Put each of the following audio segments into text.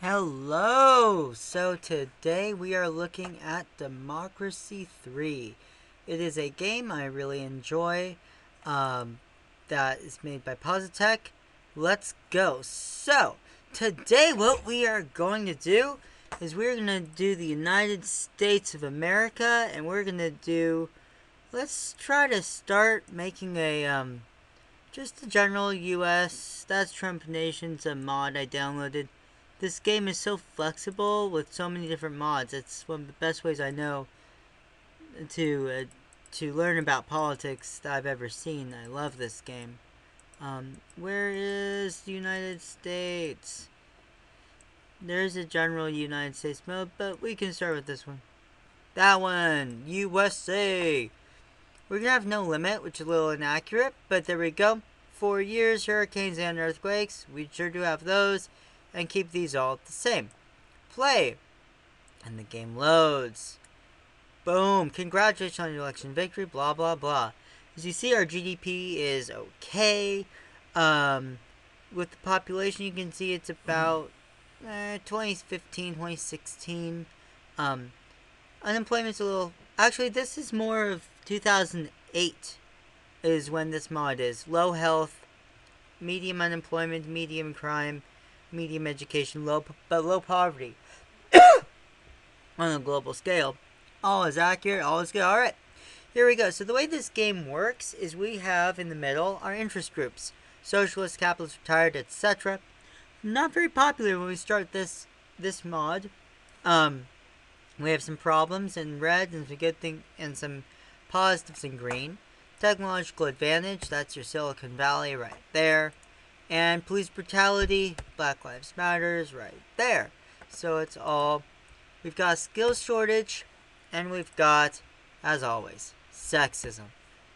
Hello! So today we are looking at Democracy 3. It is a game I really enjoy that is made by Positech. Let's go. So, today what we are going to do is we're going to do the United States of America, and we're going to do, let's try to start making just the general US, that's Trump Nation's a mod I downloaded. This game is so flexible with so many different mods. It's one of the best ways I know to uh, to learn about politics that I've ever seen. I love this game. Where is the United States? There's a general United States mode, but we can start with this one. That one, USA. We're gonna have no limit, which is a little inaccurate, but there we go. 4 years, hurricanes and earthquakes. We sure do have those, and keep these all the same. Play, and the game loads. Boom! Congratulations on your election victory. Blah blah blah. As you see, our GDP is okay. With the population, you can see it's about 2015, 2016. Um, Unemployment's a little. Actually, this is more of 2008 is when this mod is. Low health, medium unemployment, medium crime, medium education, low poverty on a global scale. All is accurate, all is good. Alright, here we go. So the way this game works is we have in the middle our interest groups. Socialist, capitalist, retired, etc. Not very popular when we start this mod. We have some problems in red and some good thing and some positives in green. Technological advantage, that's your Silicon Valley right there. And police brutality, Black Lives Matters right there. So it's all. We've got a skills shortage, and we've got, as always, sexism.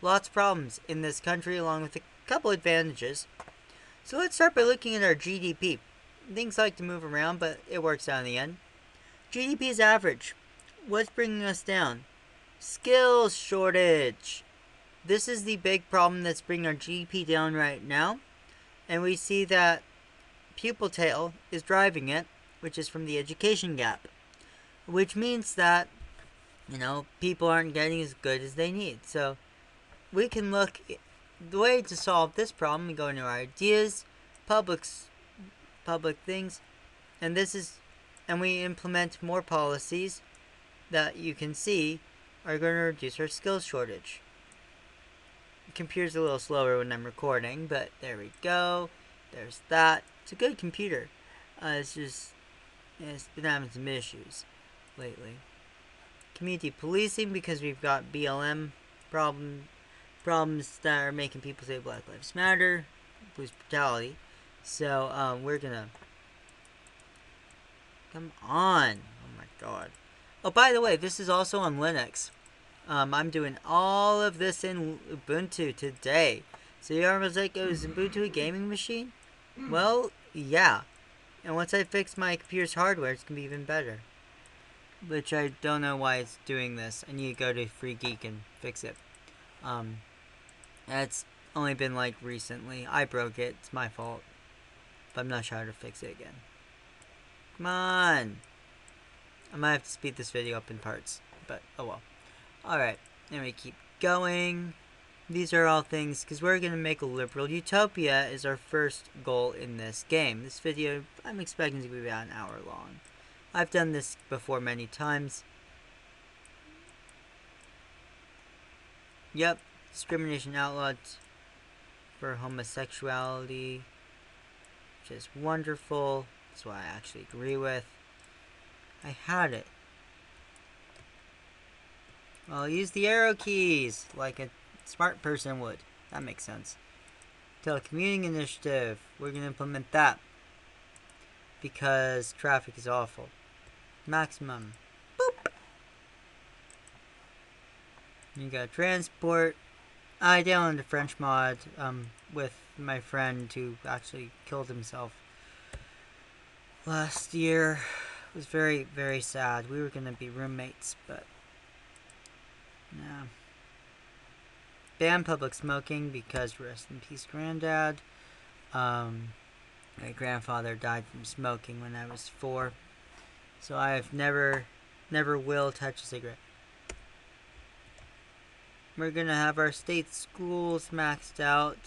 Lots of problems in this country, along with a couple advantages. So let's start by looking at our GDP. Things like to move around, but it works out in the end. GDP is average. What's bringing us down? Skills shortage. This is the big problem that's bringing our GDP down right now. And we see that pupil tail is driving it, which is from the education gap. Which means that, people aren't getting as good as they need. So we can look, the way to solve this problem, we go into our ideas, public things, and we implement more policies that you can see are going to reduce our skills shortage. The computer's a little slower when I'm recording, but there we go. There's that. It's a good computer. It's been having some issues lately. Community policing, because we've got BLM problems that are making people say Black Lives Matter, police brutality. So we're gonna come on. Oh my god. Oh, by the way, this is also on Linux. I'm doing all of this in Ubuntu today. So you are like, oh, is Ubuntu a gaming machine? Well, yeah. And once I fix my computer's hardware, it's going to be even better. Which I don't know why it's doing this. I need to go to Free Geek and fix it. That's only been like recently. I broke it. It's my fault. But I'm not sure how to fix it again. Come on. I might have to speed this video up in parts. But, oh well. Alright. Then we keep going. These are all things, because we're going to make a liberal utopia is our first goal in this game. This video, I'm expecting to be about an hour long. I've done this before many times. Yep, discrimination outlawed for homosexuality, which is wonderful. That's what I actually agree with. I had it. I'll use the arrow keys like a smart person would. That makes sense. Telecommuting initiative. We're going to implement that. Because traffic is awful. Maximum. Boop. You got transport. I downloaded a French mod with my friend who actually killed himself last year. It was very, very sad. We were going to be roommates, but yeah. Ban public smoking because rest in peace, Granddad. My grandfather died from smoking when I was 4, so I've never will touch a cigarette. We're gonna have our state schools maxed out.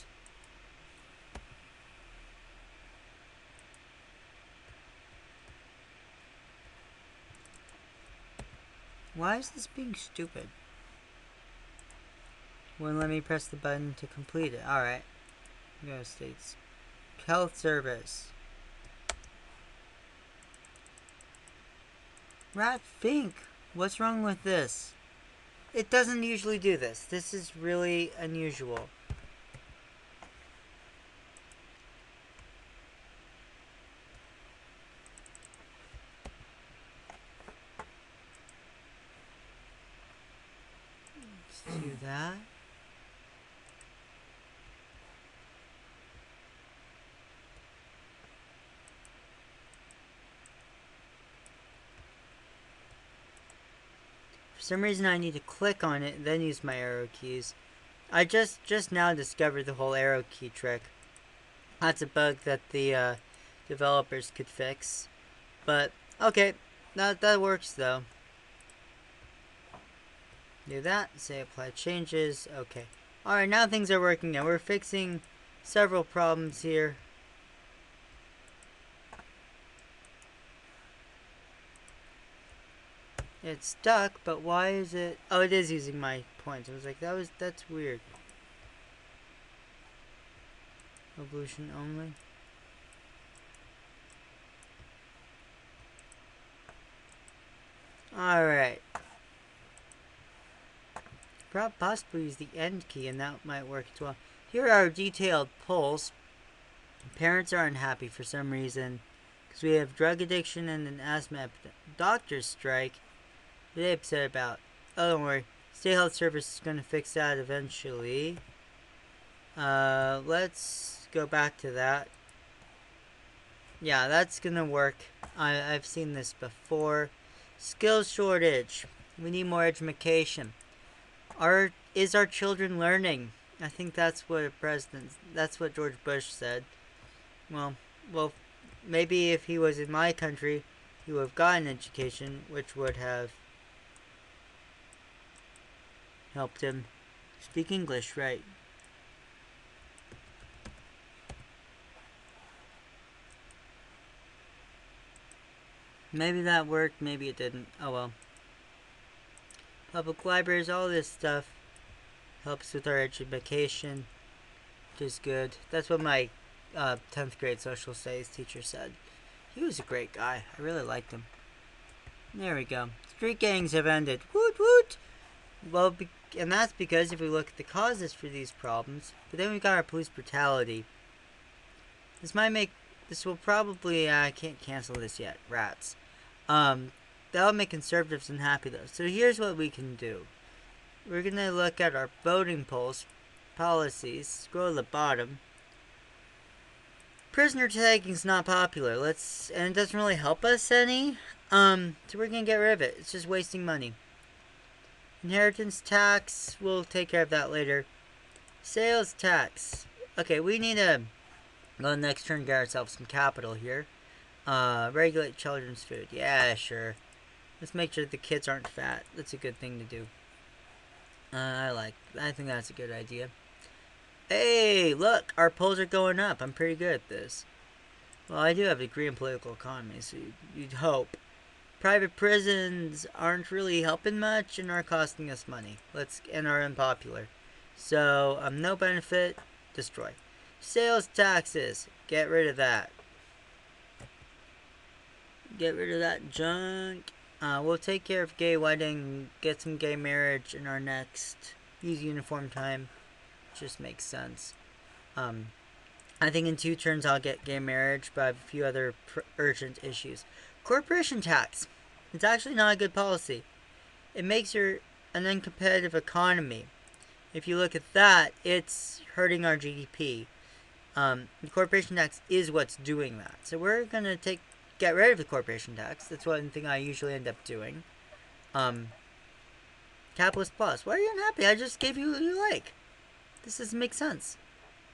Why is this being stupid? Wouldn't let me press the button to complete it. Alright. Go states. Health service. Rat Fink, what's wrong with this? It doesn't usually do this. This is really unusual. Let's do that. For some reason I need to click on it and then use my arrow keys. I just now discovered the whole arrow key trick. That's a bug that the developers could fix. But, okay, that works though. Do that, say apply changes, okay. Alright, now things are working now. We're fixing several problems here. It's stuck, but why is it... Oh, it is using my points. I was like, that's weird. Evolution only. Alright. Possibly use the end key and that might work as well. Here are detailed polls. Parents are unhappy for some reason because we have drug addiction and an asthma epidemic. Doctors strike. What are they upset about? Oh, don't worry. State Health Service is going to fix that eventually. Let's go back to that. Yeah, that's going to work. I've seen this before. Skills shortage. We need more education. Is our children learning? I think that's what that's what George Bush said. Well, maybe if he was in my country, he would have gotten education, which would have helped him speak English, right? Maybe that worked, maybe it didn't. Oh well. Public libraries, all this stuff helps with our education, which is good. That's what my 10th grade social studies teacher said. He was a great guy. I really liked him. There we go. Street gangs have ended. Woot woot! Well, and that's because if we look at the causes for these problems, but then we've got our police brutality. This will probably, I can't cancel this yet, rats. That'll make conservatives unhappy though. So here's what we can do. We're going to look at our voting polls, policies, scroll to the bottom. Prisoner taking's not popular. And it doesn't really help us any. So we're going to get rid of it. It's just wasting money. Inheritance tax, we'll take care of that later. Sales tax. Okay, we need to go next turn and get ourselves some capital here. Regulate children's food. Yeah, sure. Let's make sure the kids aren't fat. That's a good thing to do. I think that's a good idea. Hey, look, our polls are going up. I'm pretty good at this. Well, I do have a degree in political economy, so you'd hope. Private prisons aren't really helping much and are costing us money. And are unpopular. So, no benefit, destroy. Sales taxes, get rid of that. Get rid of that junk. We'll take care of gay wedding, get some gay marriage in our next use uniform time. Just makes sense. I think in 2 turns I'll get gay marriage, but I have a few other urgent issues. Corporation tax. It's actually not a good policy. It makes an uncompetitive economy. If you look at that, it's hurting our GDP. The corporation tax is what's doing that. So we're gonna get rid of the corporation tax. That's one thing I usually end up doing. Capitalist Plus. Why are you unhappy? I just gave you what you like. This doesn't make sense.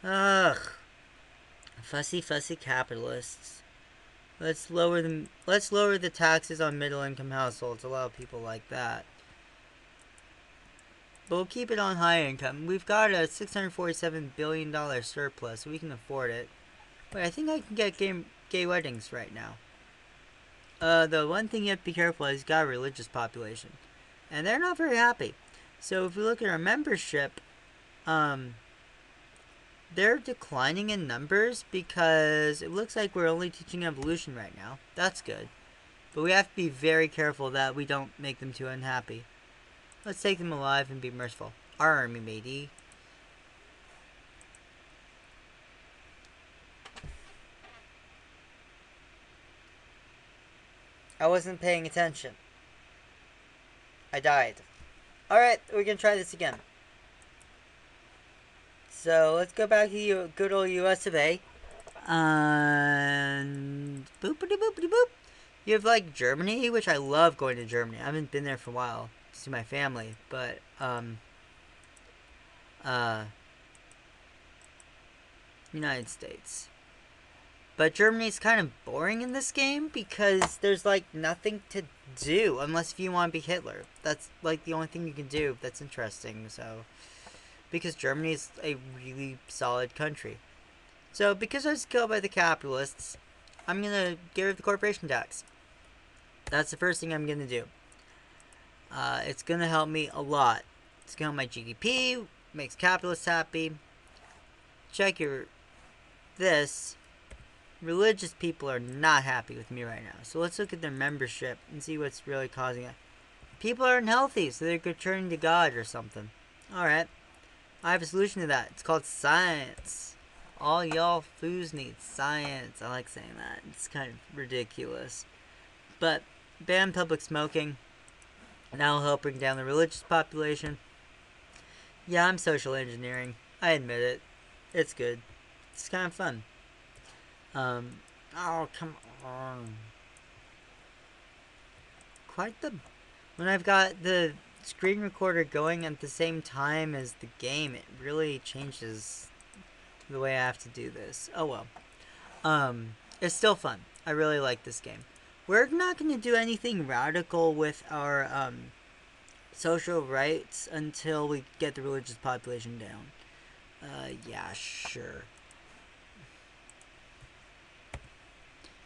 Ugh. Fussy capitalists. Let's lower the taxes on middle income households. A lot of people like that. But we'll keep it on high income. We've got a $647 billion surplus, so we can afford it. Wait, I think I can get gay weddings right now. The one thing you have to be careful is you got a religious population. And they're not very happy. So if we look at our membership, they're declining in numbers because it looks like we're only teaching evolution right now. That's good. But we have to be very careful that we don't make them too unhappy. Let's take them alive and be merciful. Our army, matey. I wasn't paying attention. I died. Alright, we're gonna try this again. So, let's go back to good old US of A. And boopity boopity boop. You have like Germany, which I love going to Germany. I haven't been there for a while to see my family, but United States. But Germany's kind of boring in this game because there's like nothing to do unless if you want to be Hitler. That's like the only thing you can do that's interesting. So because Germany is a really solid country. So because I was killed by the capitalists, I'm gonna get rid of the corporation tax. That's the first thing I'm gonna do. It's gonna help me a lot. It's gonna help my GDP, makes capitalists happy. Check this. Religious people are not happy with me right now. So let's look at their membership and see what's really causing it. People are unhealthy, so they're turning to God or something. Alright. I have a solution to that. It's called science. All y'all foos need science. I like saying that. It's kind of ridiculous. But ban public smoking. That'll help bring down the religious population. Yeah, I'm social engineering. I admit it. It's good. It's kind of fun. Oh, come on. When I've got the screen recorder going at the same time as the game, it really changes the way I have to do this. Oh well. It's still fun. I really like this game. We're not going to do anything radical with our, social rights until we get the religious population down. Yeah, sure.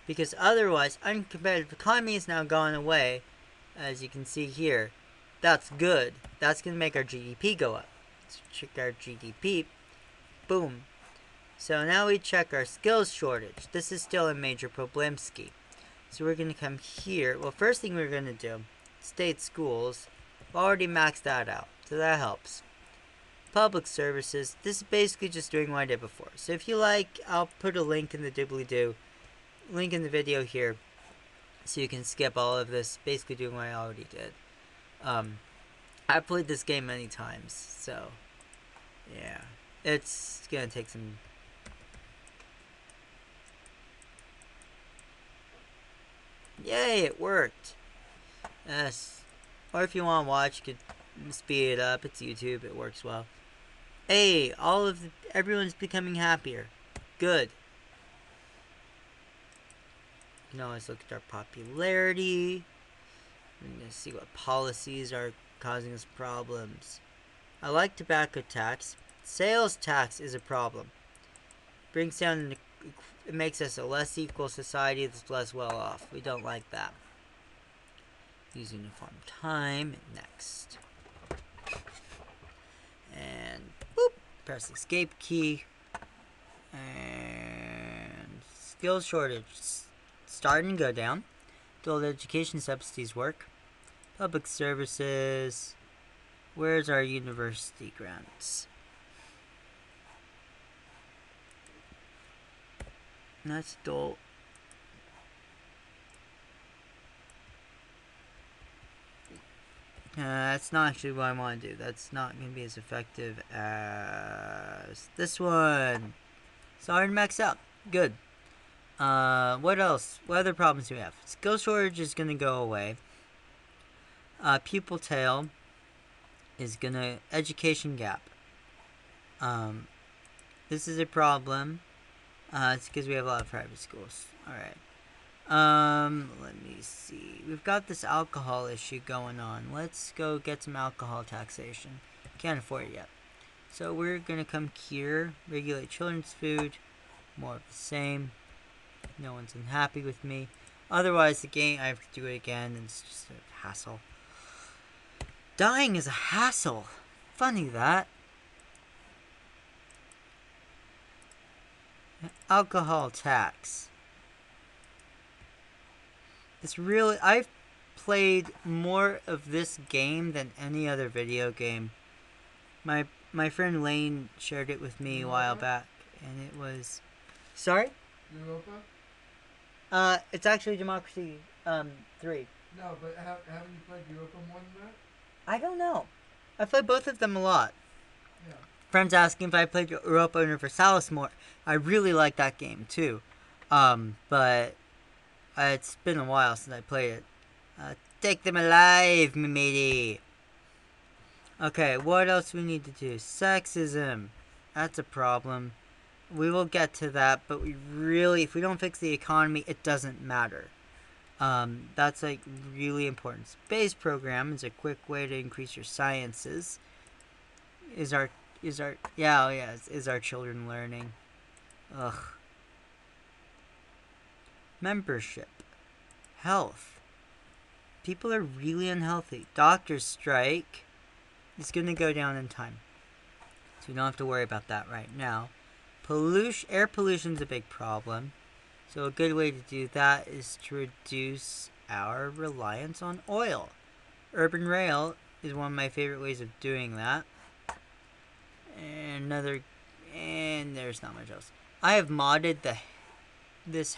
Because otherwise, uncompetitive economy has now gone away, as you can see here. That's good. That's going to make our GDP go up. Let's check our GDP. Boom. So now we check our skills shortage. This is still a major problemski. So we're going to come here. Well, first thing we're going to do, state schools. I've already maxed that out, so that helps. Public services. This is basically just doing what I did before. So if you like, I'll put a link in the doobly-doo. Link in the video here so you can skip all of this, basically doing what I already did. I've played this game many times, so yeah, it's gonna take some. Yay, it worked. Yes. Or if you want to watch, you could speed it up. It's YouTube, it works well. Hey, everyone's becoming happier. Good. You can always look at our popularity. We're going to see what policies are causing us problems. I like tobacco tax. Sales tax is a problem. Brings down, it makes us a less equal society that's less well off. We don't like that. Use uniform time. Next. And boop. Press the escape key. And skills shortage. Starting to go down. Adult education subsidies work. Public services. Where's our university grants? That's adult. That's not actually what I want to do. That's not going to be as effective as this one. Sorry to max out. Good. What else? What other problems do we have? Skill shortage is going to go away. Pupil tail is going to... Education gap. This is a problem. It's because we have a lot of private schools. Alright. Let me see. We've got this alcohol issue going on. Let's go get some alcohol taxation. Can't afford it yet. So we're gonna come here, regulate children's food, more of the same. No one's unhappy with me. Otherwise, the game, I have to do it again, and it's just a hassle. Dying is a hassle. Funny that. Alcohol tax. It's really, I've played more of this game than any other video game. My friend Lane shared it with me a while back, and it was... Sorry? Europa? It's actually Democracy 3. No, but haven't you played Europa more than that? I don't know. I played both of them a lot. Yeah. Friends asking if I played Europa Universalis more. I really like that game too. But it's been a while since I played it. Take them alive, me matey. Okay, what else we need to do? Sexism. That's a problem. We will get to that, but we really, if we don't fix the economy, it doesn't matter. That's like really important. Space program is a quick way to increase your sciences. Is our children learning? Ugh. Membership. Health. People are really unhealthy. Doctors strike. It's gonna go down in time. So we don't have to worry about that right now. Air pollution's a big problem. So a good way to do that is to reduce our reliance on oil. Urban rail is one of my favorite ways of doing that. And there's not much else. I have modded this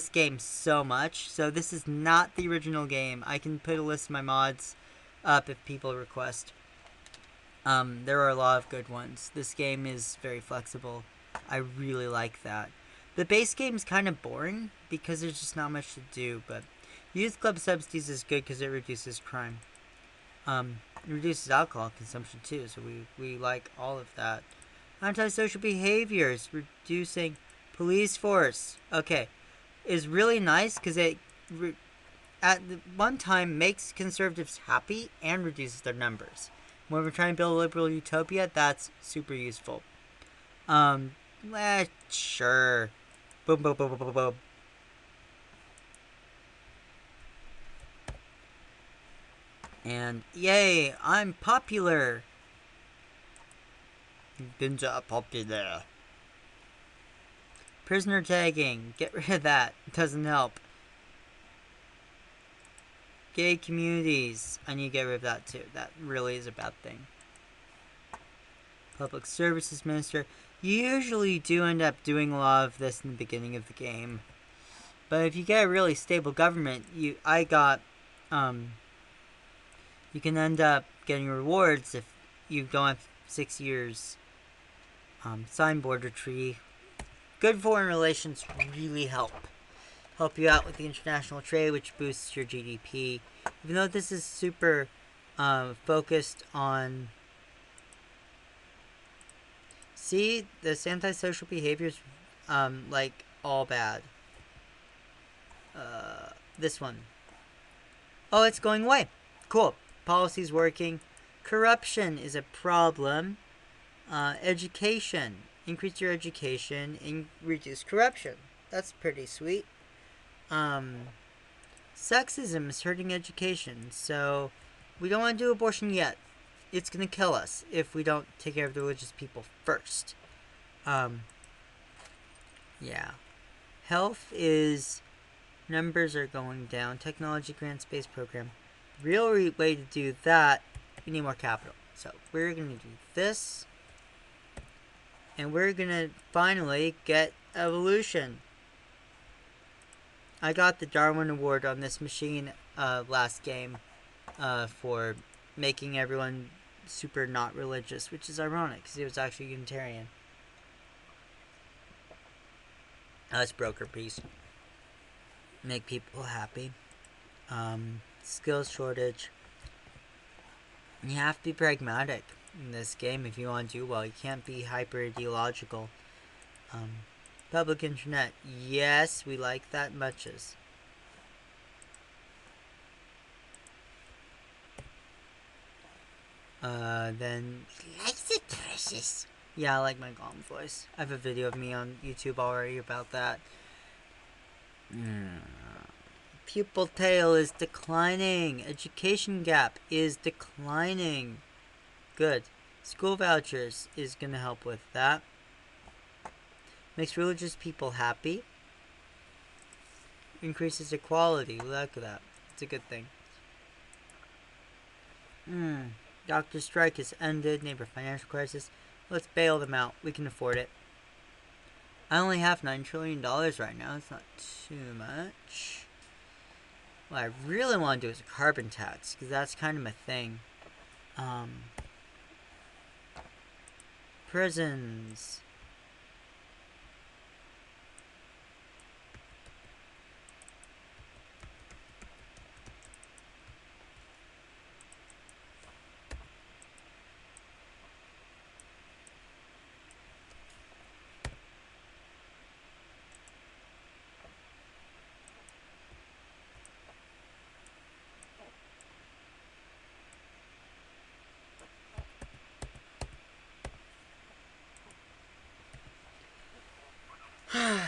game so much. So this is not the original game. I can put a list of my mods up if people request. There are a lot of good ones. This game is very flexible. I really like that. The base game is kind of boring because there's just not much to do, but Youth Club Subsidies is good because it reduces crime. It reduces alcohol consumption too, so we like all of that. Antisocial behaviors, reducing police force. Okay, is really nice because it at one time makes conservatives happy and reduces their numbers. When we're trying to build a liberal utopia, that's super useful. Sure. Boom, boom, boom, boom, boom, boom. And yay, I'm popular. Been popular. Prisoner tagging. Get rid of that. It doesn't help. Gay communities. I need to get rid of that too. That really is a bad thing. Public Services Minister. You usually do end up doing a lot of this in the beginning of the game. But if you get a really stable government, you can end up getting rewards if you don't have 6 years. Sign border tree. Good foreign relations really help you out with the international trade, which boosts your GDP. Even though this is super focused on... See, this antisocial behaviors, like, all bad. This one. Oh, it's going away. Cool. Policy's working. Corruption is a problem. Education. Increase your education and reduce corruption. That's pretty sweet. Sexism is hurting education, so we don't want to do abortion yet. It's gonna kill us if we don't take care of the religious people first. Yeah. Health is... Numbers are going down. Technology grant space program. Real way to do that, we need more capital. So we're gonna do this. And we're gonna finally get evolution. I got the Darwin Award on this machine last game for making everyone super not religious, which is ironic because it was actually Unitarian. That's broker piece. Make people happy. Skills shortage. You have to be pragmatic in this game if you want to do well. You can't be hyper ideological. Public internet. Yes, we like that muches. Then... Likes it, precious. Yeah, I like my golem voice. I have a video of me on YouTube already about that. Pupil tail is declining. Education gap is declining. Good. School vouchers is gonna help with that. Makes religious people happy. Increases equality. Look at that. It's a good thing. Doctor strike has ended. Neighbor financial crisis. Let's bail them out. We can afford it. I only have $9 trillion right now. It's not too much. What I really want to do is a carbon tax, because that's kind of my thing. Prisons.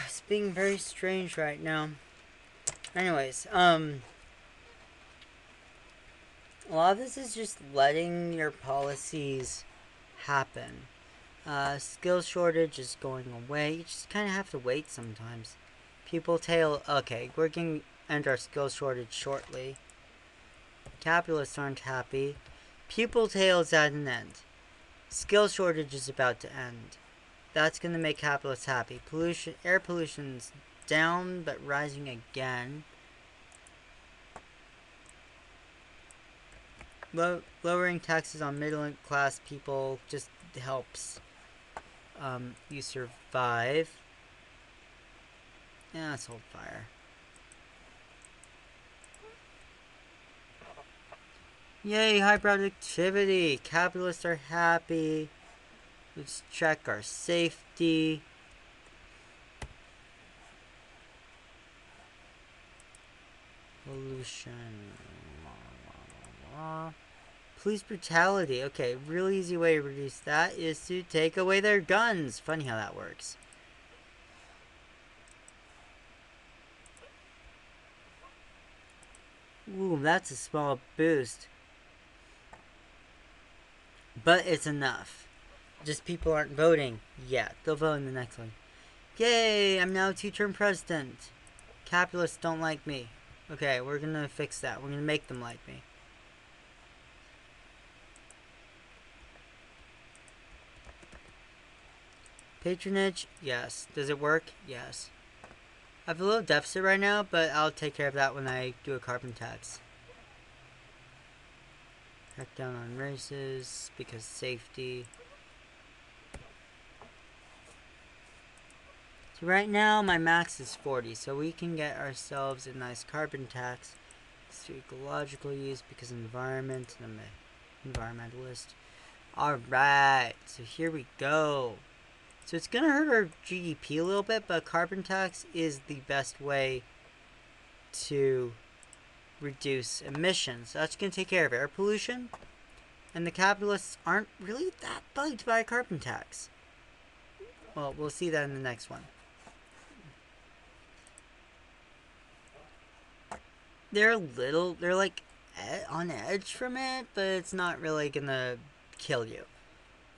It's being very strange right now. Anyways, a lot of this is just letting your policies happen. Skill shortage is going away. You just kind of have to wait sometimes. Pupil tail. Okay, we're going to end our skill shortage shortly. Capitalists aren't happy. Pupil tail is at an end. Skill shortage is about to end. That's going to make capitalists happy. Air pollution's down, but rising again. Lowering taxes on middle-class people just helps you survive. Yeah, let's hold fire. Yay, high productivity. Capitalists are happy. Let's check our safety. Pollution. Police brutality. Okay, really easy way to reduce that is to take away their guns. Funny how that works. Ooh, that's a small boost. But it's enough. Just people aren't voting yet. They'll vote in the next one. Yay, I'm now two-term president. Capitalists don't like me. Okay, we're gonna fix that. We're gonna make them like me. Patronage? Yes. Does it work? Yes. I have a little deficit right now, but I'll take care of that when I do a carbon tax. Crack down on races, because safety. So right now, my max is 40, so we can get ourselves a nice carbon tax. It's ecological use, because environment, and I'm an environmentalist. Alright, so here we go. So it's going to hurt our GDP a little bit, but carbon tax is the best way to reduce emissions. So that's going to take care of air pollution. And the capitalists aren't really that bugged by a carbon tax. Well, we'll see that in the next one. They're like on edge from it, but it's not really going to kill you.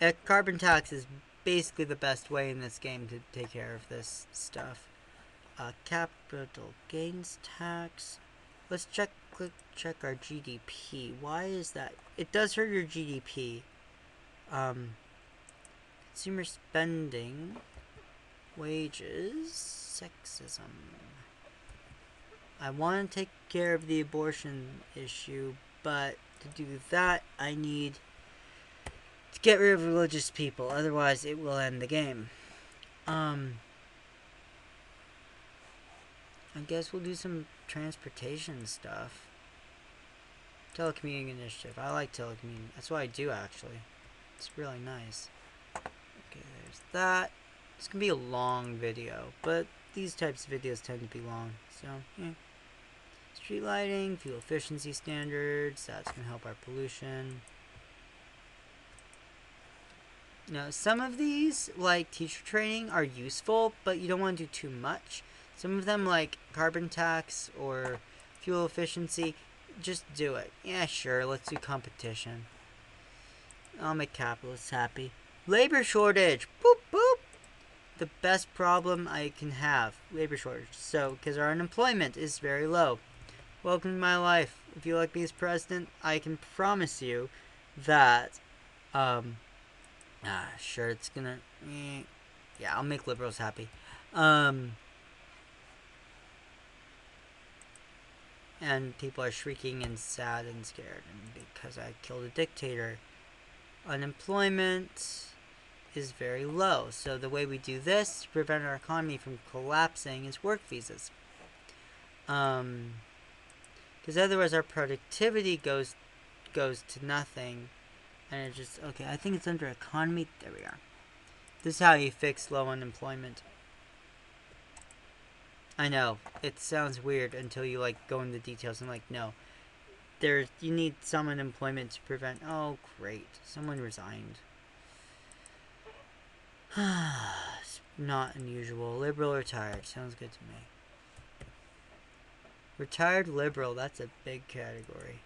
A carbon tax is basically the best way in this game to take care of this stuff. Capital gains tax. Let's check our GDP. Why is that? It does hurt your GDP. Consumer spending, wages, sexism. I want to take care of the abortion issue, but to do that, I need to get rid of religious people, otherwise it will end the game. I guess we'll do some transportation stuff. Telecommuting initiative. I like telecommuting. That's what I do, actually. It's really nice. Okay, there's that. It's gonna be a long video, but these types of videos tend to be long, so yeah. Street lighting, fuel efficiency standards, that's gonna help our pollution. Now, some of these, like teacher training, are useful, but you don't want to do too much. Some of them, like carbon tax or fuel efficiency, just do it. Yeah, sure, let's do competition. I'll make capitalists happy. Labor shortage! Boop, boop! The best problem I can have. Labor shortage. So, because our unemployment is very low. Welcome to my life. If you like me as president, I can promise you that, sure, it's gonna, yeah, I'll make liberals happy. And people are shrieking and sad and scared because I killed a dictator. Unemployment is very low, so the way we do this to prevent our economy from collapsing is work visas. Because otherwise our productivity goes to nothing, and it just, okay, I think it's under economy. There we are. This is how you fix low unemployment. I know, it sounds weird until you, like, go into the details and, like, no. You need some unemployment to prevent, oh, great, someone resigned. It's not unusual. Liberal retired, sounds good to me. Retired liberal, that's a big category.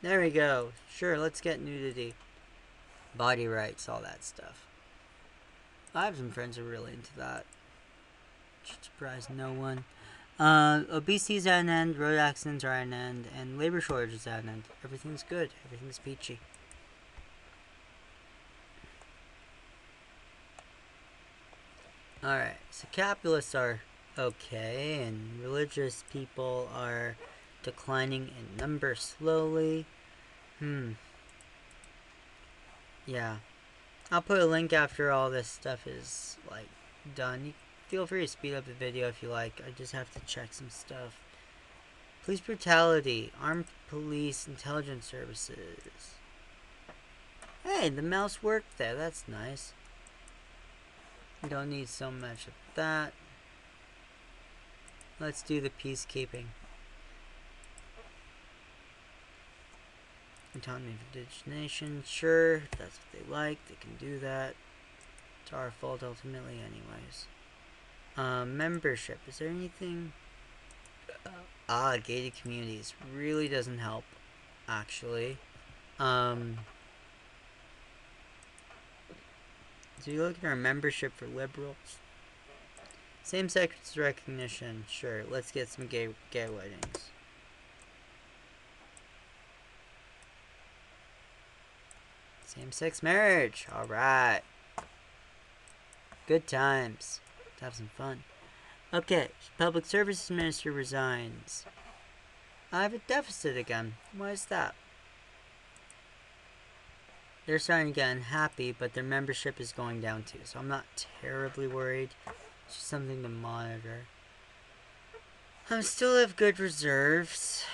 There we go. Sure, let's get nudity. Body rights, all that stuff. I have some friends who are really into that. Should surprise no one. Obesity's at an end, road accidents are at an end, and labor shortage is at an end. Everything's good. Everything's peachy. Alright, so capitalists are okay, and religious people are declining in number slowly. Yeah. I'll put a link after all this stuff is, like, done. You feel free to speed up the video if you like. I just have to check some stuff. Police brutality. Armed police intelligence services. Hey, the mouse worked there. That's nice. Don't need so much of that. Let's do the peacekeeping. Autonomy of indigenation, sure, if that's what they like, they can do that. It's our fault ultimately anyways. Membership, is there anything? Gated communities really doesn't help, actually. So you look at our membership for liberals. Same-sex recognition, sure, let's get some gay weddings. Same-sex marriage. Alright. Good times. Let's have some fun. Okay. Public Services Minister resigns. I have a deficit again. Why is that? They're starting to get unhappy, but their membership is going down too. So I'm not terribly worried. It's just something to monitor. I still have good reserves.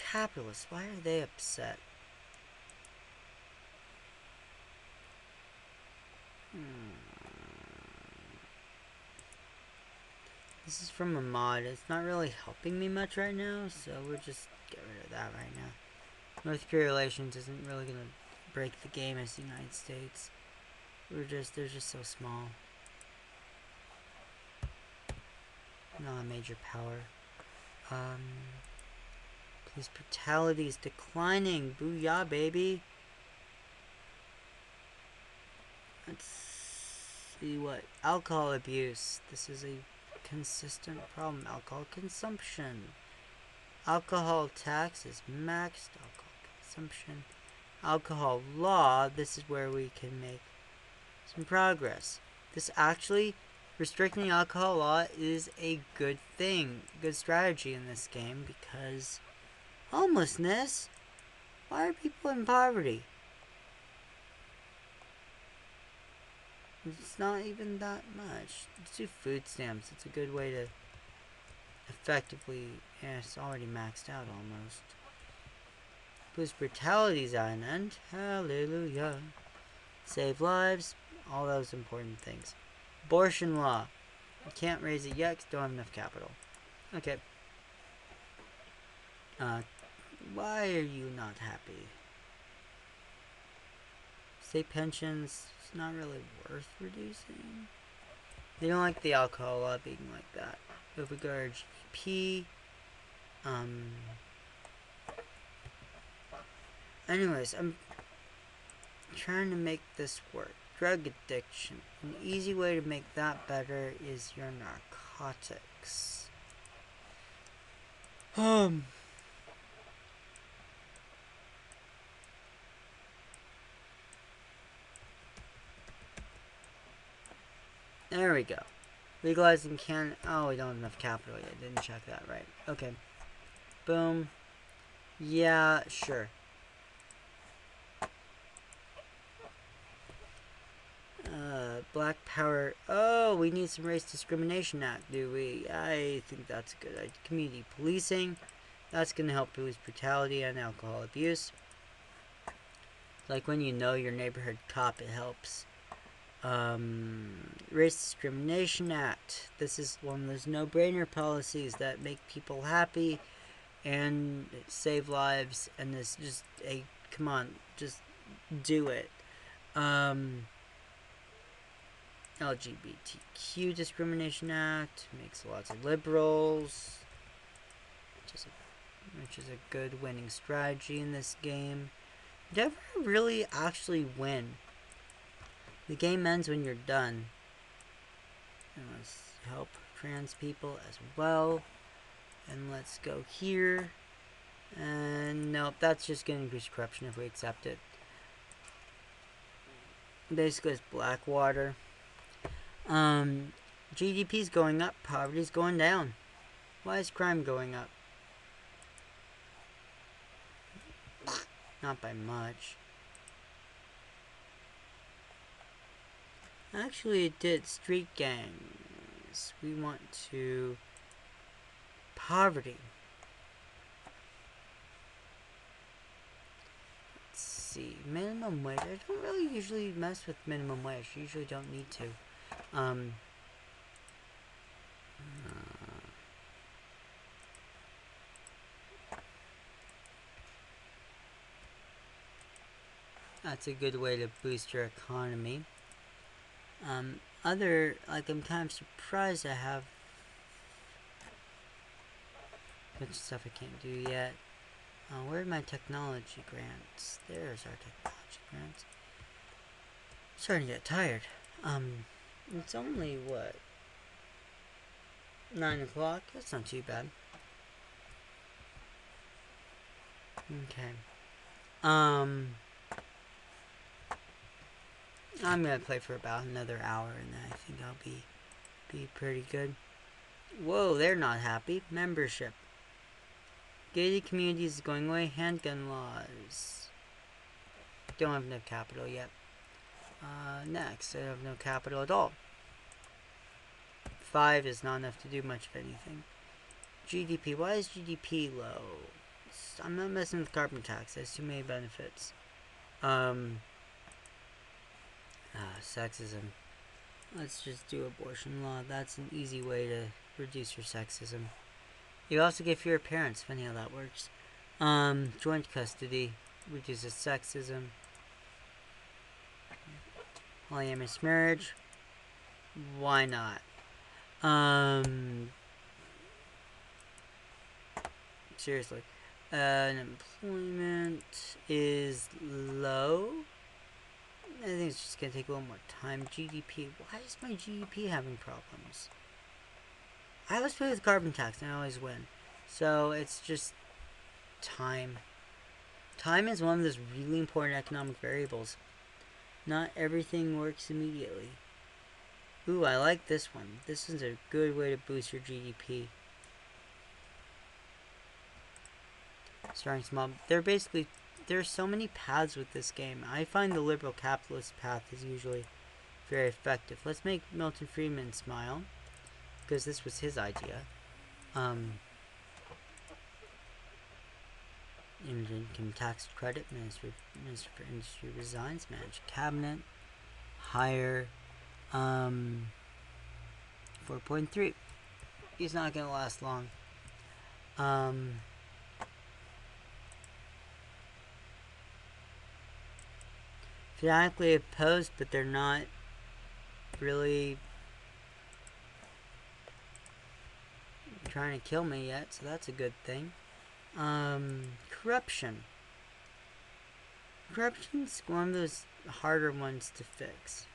Capitalists. Why are they upset? This is from a mod. It's not really helping me much right now, so we'll just get rid of that right now. North Korea relations isn't really gonna break the game as the United States. They're just so small. Not a major power. Police brutality is declining. Booyah, baby. Let's see what. Alcohol abuse. This is a consistent problem. Alcohol consumption. Alcohol tax is maxed. Alcohol consumption. Alcohol law. This is where we can make some progress. This actually restricting alcohol law is a good thing, good strategy in this game, because homelessness, why are people in poverty? It's not even that much. Let's do food stamps. It's a good way to effectively, yeah, it's already maxed out almost. Police brutality's at an end. Hallelujah. Save lives, all those important things. Abortion law. I can't raise it yet because don't have enough capital. Okay. Why are you not happy? State pensions, it's not really worth reducing. They don't like the alcohol law being like that. With regard to GDP, anyways, I'm trying to make this work. Drug addiction. An easy way to make that better is your narcotics. There we go. Legalizing can. Oh, we don't have enough capital yet. Didn't check that right. Okay. Boom. Yeah, sure. Black power. Oh, we need some race discrimination act, do we? I think that's a good idea. Community policing. That's going to help police brutality and alcohol abuse. Like when you know your neighborhood cop, it helps. Race Discrimination Act. This is one of those no-brainer policies that make people happy and save lives. And this just come on, just do it. LGBTQ Discrimination Act makes lots of liberals, which is a good winning strategy in this game. Never really actually win. The game ends when you're done. And let's help trans people as well. And let's go here. And nope, that's just going to increase corruption if we accept it. Basically, it's Blackwater. GDP's going up, poverty's going down. Why is crime going up? Not by much. Actually, it did. Street gangs. We want to... Poverty. Let's see. Minimum wage. I don't really usually mess with minimum wage. I usually don't need to. That's a good way to boost your economy. I'm kind of surprised I have a bunch of stuff I can't do yet. Where are my technology grants? There's our technology grants. Starting to get tired. It's only, what? 9 o'clock? That's not too bad. Okay. I'm gonna play for about another hour, and then I think I'll be pretty good. Whoa, they're not happy. Membership. Gated communities is going away. Handgun laws. Don't have enough capital yet. Next, I have no capital at all. 5 is not enough to do much of anything. GDP. Why is GDP low? I'm not messing with carbon tax. There's too many benefits. Sexism. Let's just do abortion law. That's an easy way to reduce your sexism. You also get fewer parents. Funny how that works. Joint custody reduces sexism. Polyamorous marriage. Why not? Seriously. Unemployment is low. I think it's just gonna take a little more time. GDP. Why is my GDP having problems? I always play with carbon tax and I always win. So it's just time. Time is one of those really important economic variables. Not everything works immediately. Ooh, I like this one. This is a good way to boost your GDP. Starting small. There's so many paths with this game. I find the liberal capitalist path is usually very effective. Let's make Milton Friedman smile, because this was his idea. Income tax credit, Minister for Industry resigns, manage cabinet, hire, 4.3. He's not gonna last long. Fanatically opposed, but they're not really trying to kill me yet, so that's a good thing. Corruption. Corruption's one of those harder ones to fix.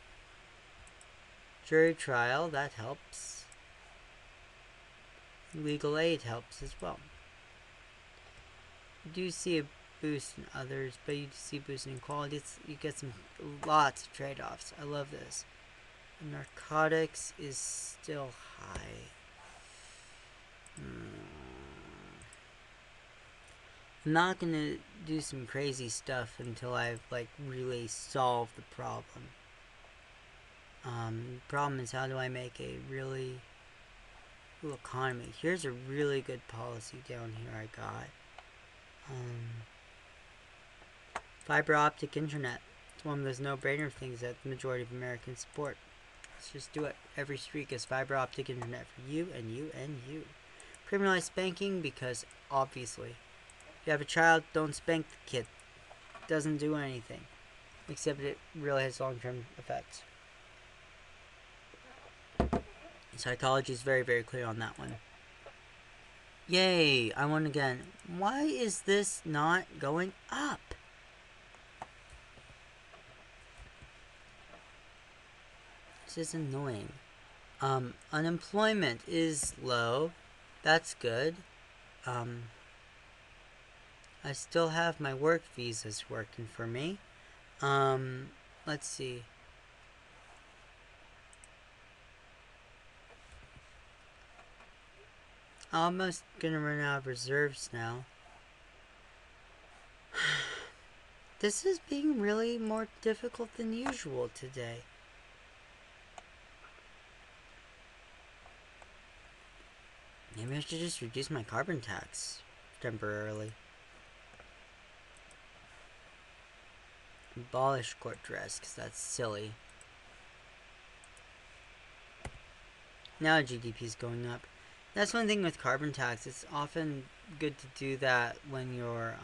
Jury trial, that helps. Legal aid helps as well. You do see a boost in others, but you see a boost in quality. You get lots of trade-offs. I love this. Narcotics is still high. I'm not gonna do some crazy stuff until I've really solved the problem. The problem is, how do I make a really cool economy? Here's a really good policy down here I got. Fiber optic internet. It's one of those no-brainer things that the majority of Americans support. Let's just do it. Every street gets fiber optic internet for you and you and you. Criminalize spanking, because obviously, if you have a child, don't spank the kid. It doesn't do anything, except it really has long-term effects. Psychology is very, very clear on that one. Yay! I won again. Why is this not going up? This is annoying. Unemployment is low. That's good. I still have my work visas working for me. Let's see. Almost gonna run out of reserves now. This is being really more difficult than usual today. Maybe I should just reduce my carbon tax temporarily. Abolish court dress, because that's silly. Now GDP is going up. That's one thing with carbon tax. It's often good to do that when you're,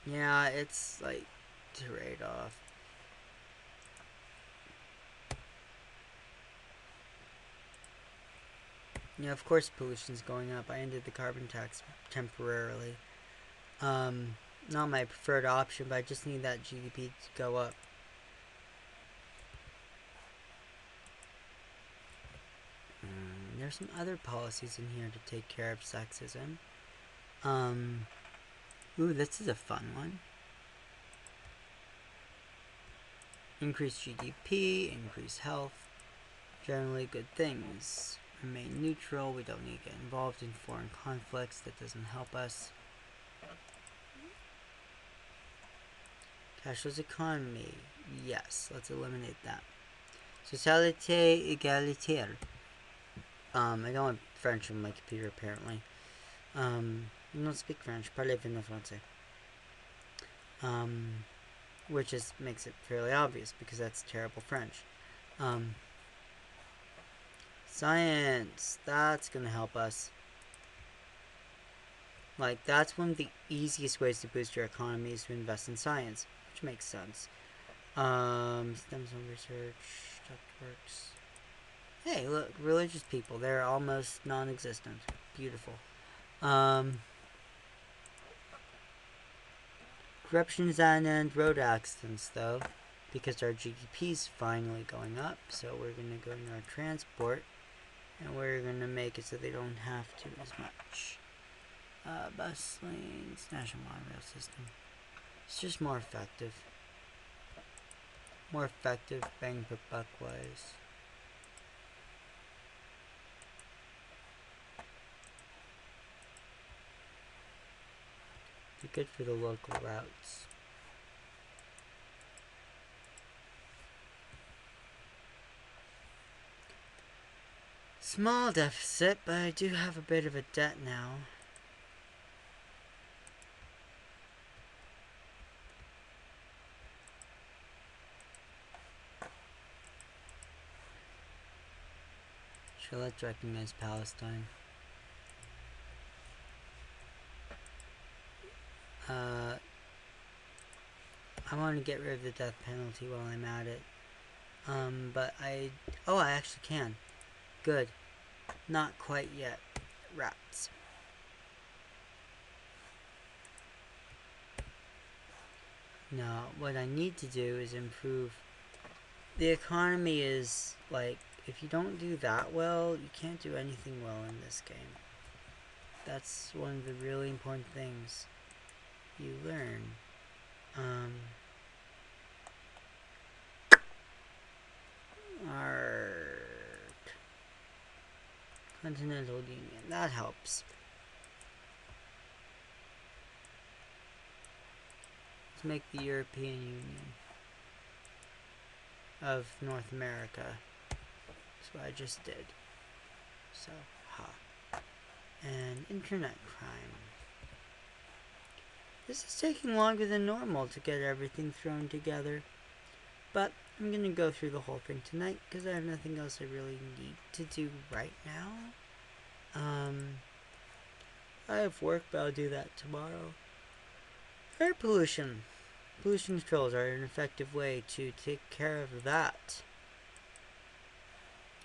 yeah, it's like trade-off. Yeah, of course pollution's going up. I ended the carbon tax temporarily. Not my preferred option, but I just need that GDP to go up. There's some other policies in here to take care of sexism. Ooh, this is a fun one. Increase GDP, increase health. Generally good things. Remain neutral. We don't need to get involved in foreign conflicts. That doesn't help us. Cashless economy. Yes, let's eliminate that. Société égalitaire. I don't have French on my computer, apparently. I don't speak French. Parlez-vous français? Which makes it fairly obvious, because that's terrible French. Science. That's gonna help us. That's one of the easiest ways to boost your economy, is to invest in science, which makes sense. Stem cell research, works. Hey, look, religious people, they're almost non-existent. Beautiful. Corruption is at an end. Road accidents, though, because our GDP is finally going up, so we're gonna go into our transport, and we're gonna make it so they don't have to as much. Bus lanes, national monorail system. It's just more effective. More effective bang for buck wise. Be good for the local routes. Small deficit, but I do have a bit of a debt now. Sure, let's recognize Palestine. I want to get rid of the death penalty while I'm at it. But I actually can. Good. Not quite yet. Rats. No, what I need to do is improve. The economy is, like, if you don't do that well, you can't do anything well in this game. That's one of the really important things you learn. Continental Union, that helps. Let's make the European Union of North America. That's what I just did. So, and internet crime. This is taking longer than normal to get everything thrown together. But I'm going to go through the whole thing tonight because I have nothing else I really need to do right now. I have work, but I'll do that tomorrow. Air pollution. Pollution controls are an effective way to take care of that.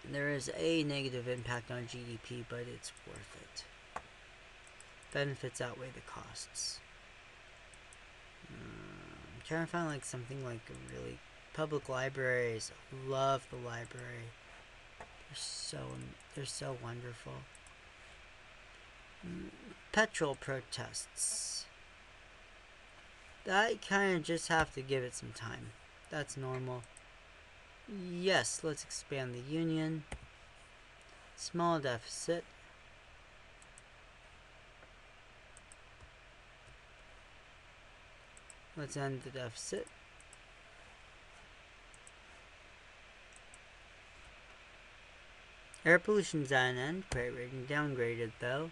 There is a negative impact on GDP, but it's worth it. Benefits outweigh the costs. I'm trying to find like something like a really public libraries. Love the library. They're so wonderful. Petrol protests. I kind of just have to give it some time. That's normal. Yes, let's expand the union. Small deficit. Let's end the deficit. Air pollution's at an end. Credit rating downgraded though.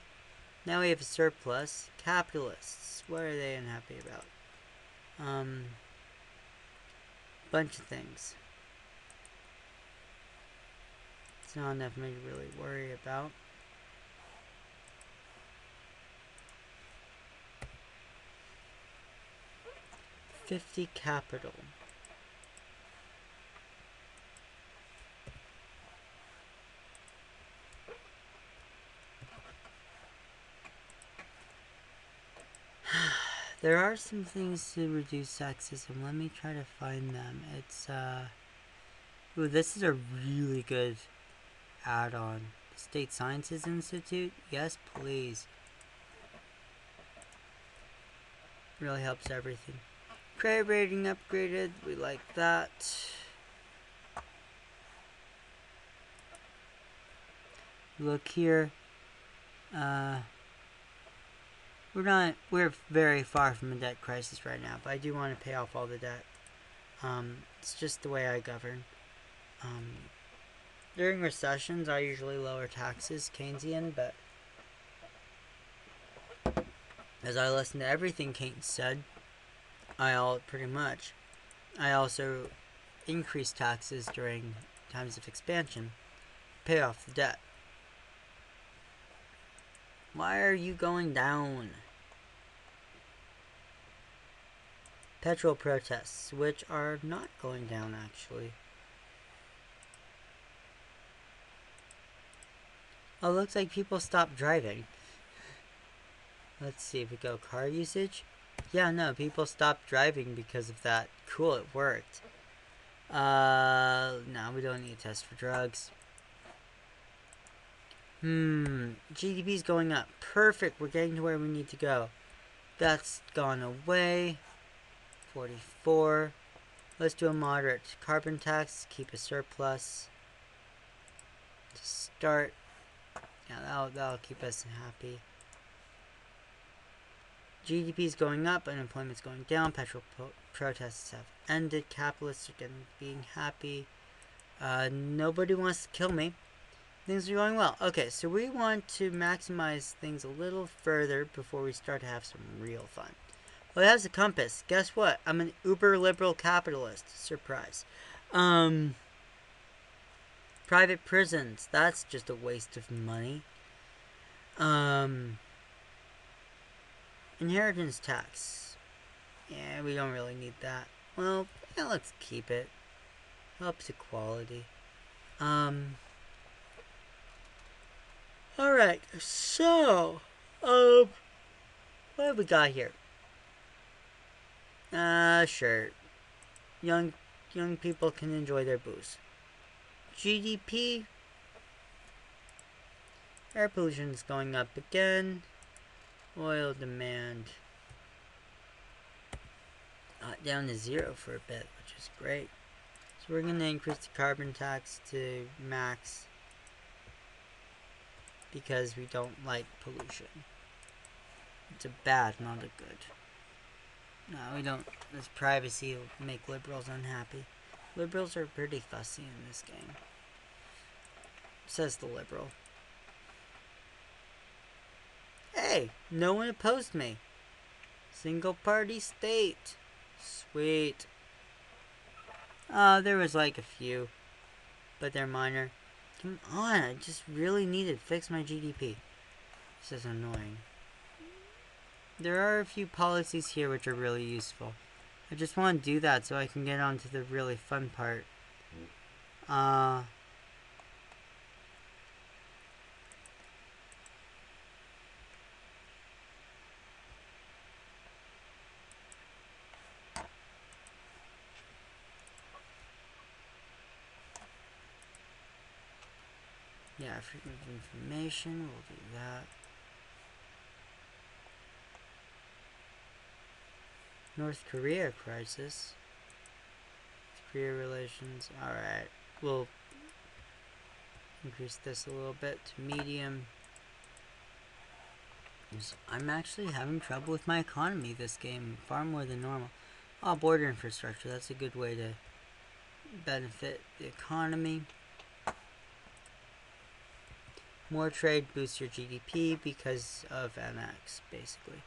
Now we have a surplus. Capitalists. What are they unhappy about? Bunch of things. It's not enough for me to really worry about. $50 capital. There are some things to reduce sexism. Let me try to find them. It's, ooh, this is a really good add-on. State Sciences Institute? Yes, please. Really helps everything. Credit rating upgraded. We like that. Look here. We're very far from a debt crisis right now, but I do want to pay off all the debt. It's just the way I govern. During recessions, I usually lower taxes, Keynesian, but as I listen to everything Keynes said, I also increase taxes during times of expansion, pay off the debt. Why are you going down? Petrol protests, which are not going down actually. Oh, looks like people stopped driving. Let's see if we go car usage. Yeah, no, people stopped driving because of that. Cool, it worked. No, we don't need to test for drugs. GDP's going up. Perfect, we're getting to where we need to go. That's gone away. 44. Let's do a moderate carbon tax, keep a surplus to start. Yeah, that'll keep us happy. GDP is going up, unemployment's going down, petrol protests have ended, capitalists are being happy. Nobody wants to kill me. Things are going well. Okay, so we want to maximize things a little further before we start to have some real fun. Well, it has a compass. Guess what? I'm an uber liberal capitalist. Surprise. Private prisons. That's just a waste of money. Inheritance tax. Yeah, we don't really need that. Well, yeah, let's keep it. Helps equality. Alright, so, what have we got here? Sure. Young people can enjoy their booze. GDP. Air pollution is going up again. Oil demand. Down to 0 for a bit, which is great. So we're going to increase the carbon tax to max. Because we don't like pollution. It's a bad, not a good. No, we don't. This privacy will make liberals unhappy. Liberals are pretty fussy in this game. Says the liberal. Hey, no one opposed me. Single party state. Sweet. There was like a few. But they're minor. Come on, I just really need to fix my GDP. This is annoying. There are a few policies here which are really useful. I just want to do that so I can get on to the really fun part. Yeah, freedom of information, we'll do that. North Korea crisis. North Korea relations. Alright, we'll increase this a little bit to medium. I'm actually having trouble with my economy this game, far more than normal. Oh, border infrastructure, that's a good way to benefit the economy. More trade boosts your GDP because of NX, basically.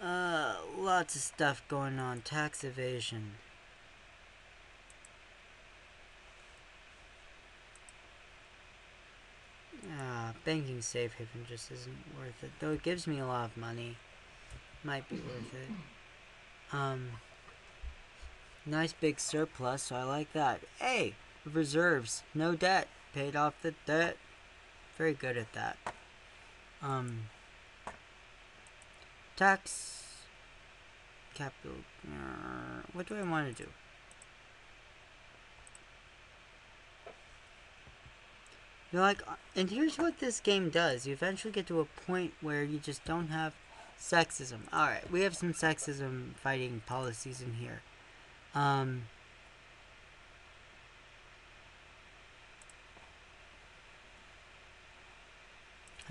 Lots of stuff going on. Tax evasion. Banking safe haven just isn't worth it. Though it gives me a lot of money. Might be worth it. Nice big surplus, so I like that. Hey, reserves. No debt. Paid off the debt. Very good at that. Tax. Capital. What do I want to do? You're like, and here's what this game does. You eventually get to a point where you just don't have sexism. Alright, we have some sexism fighting policies in here. I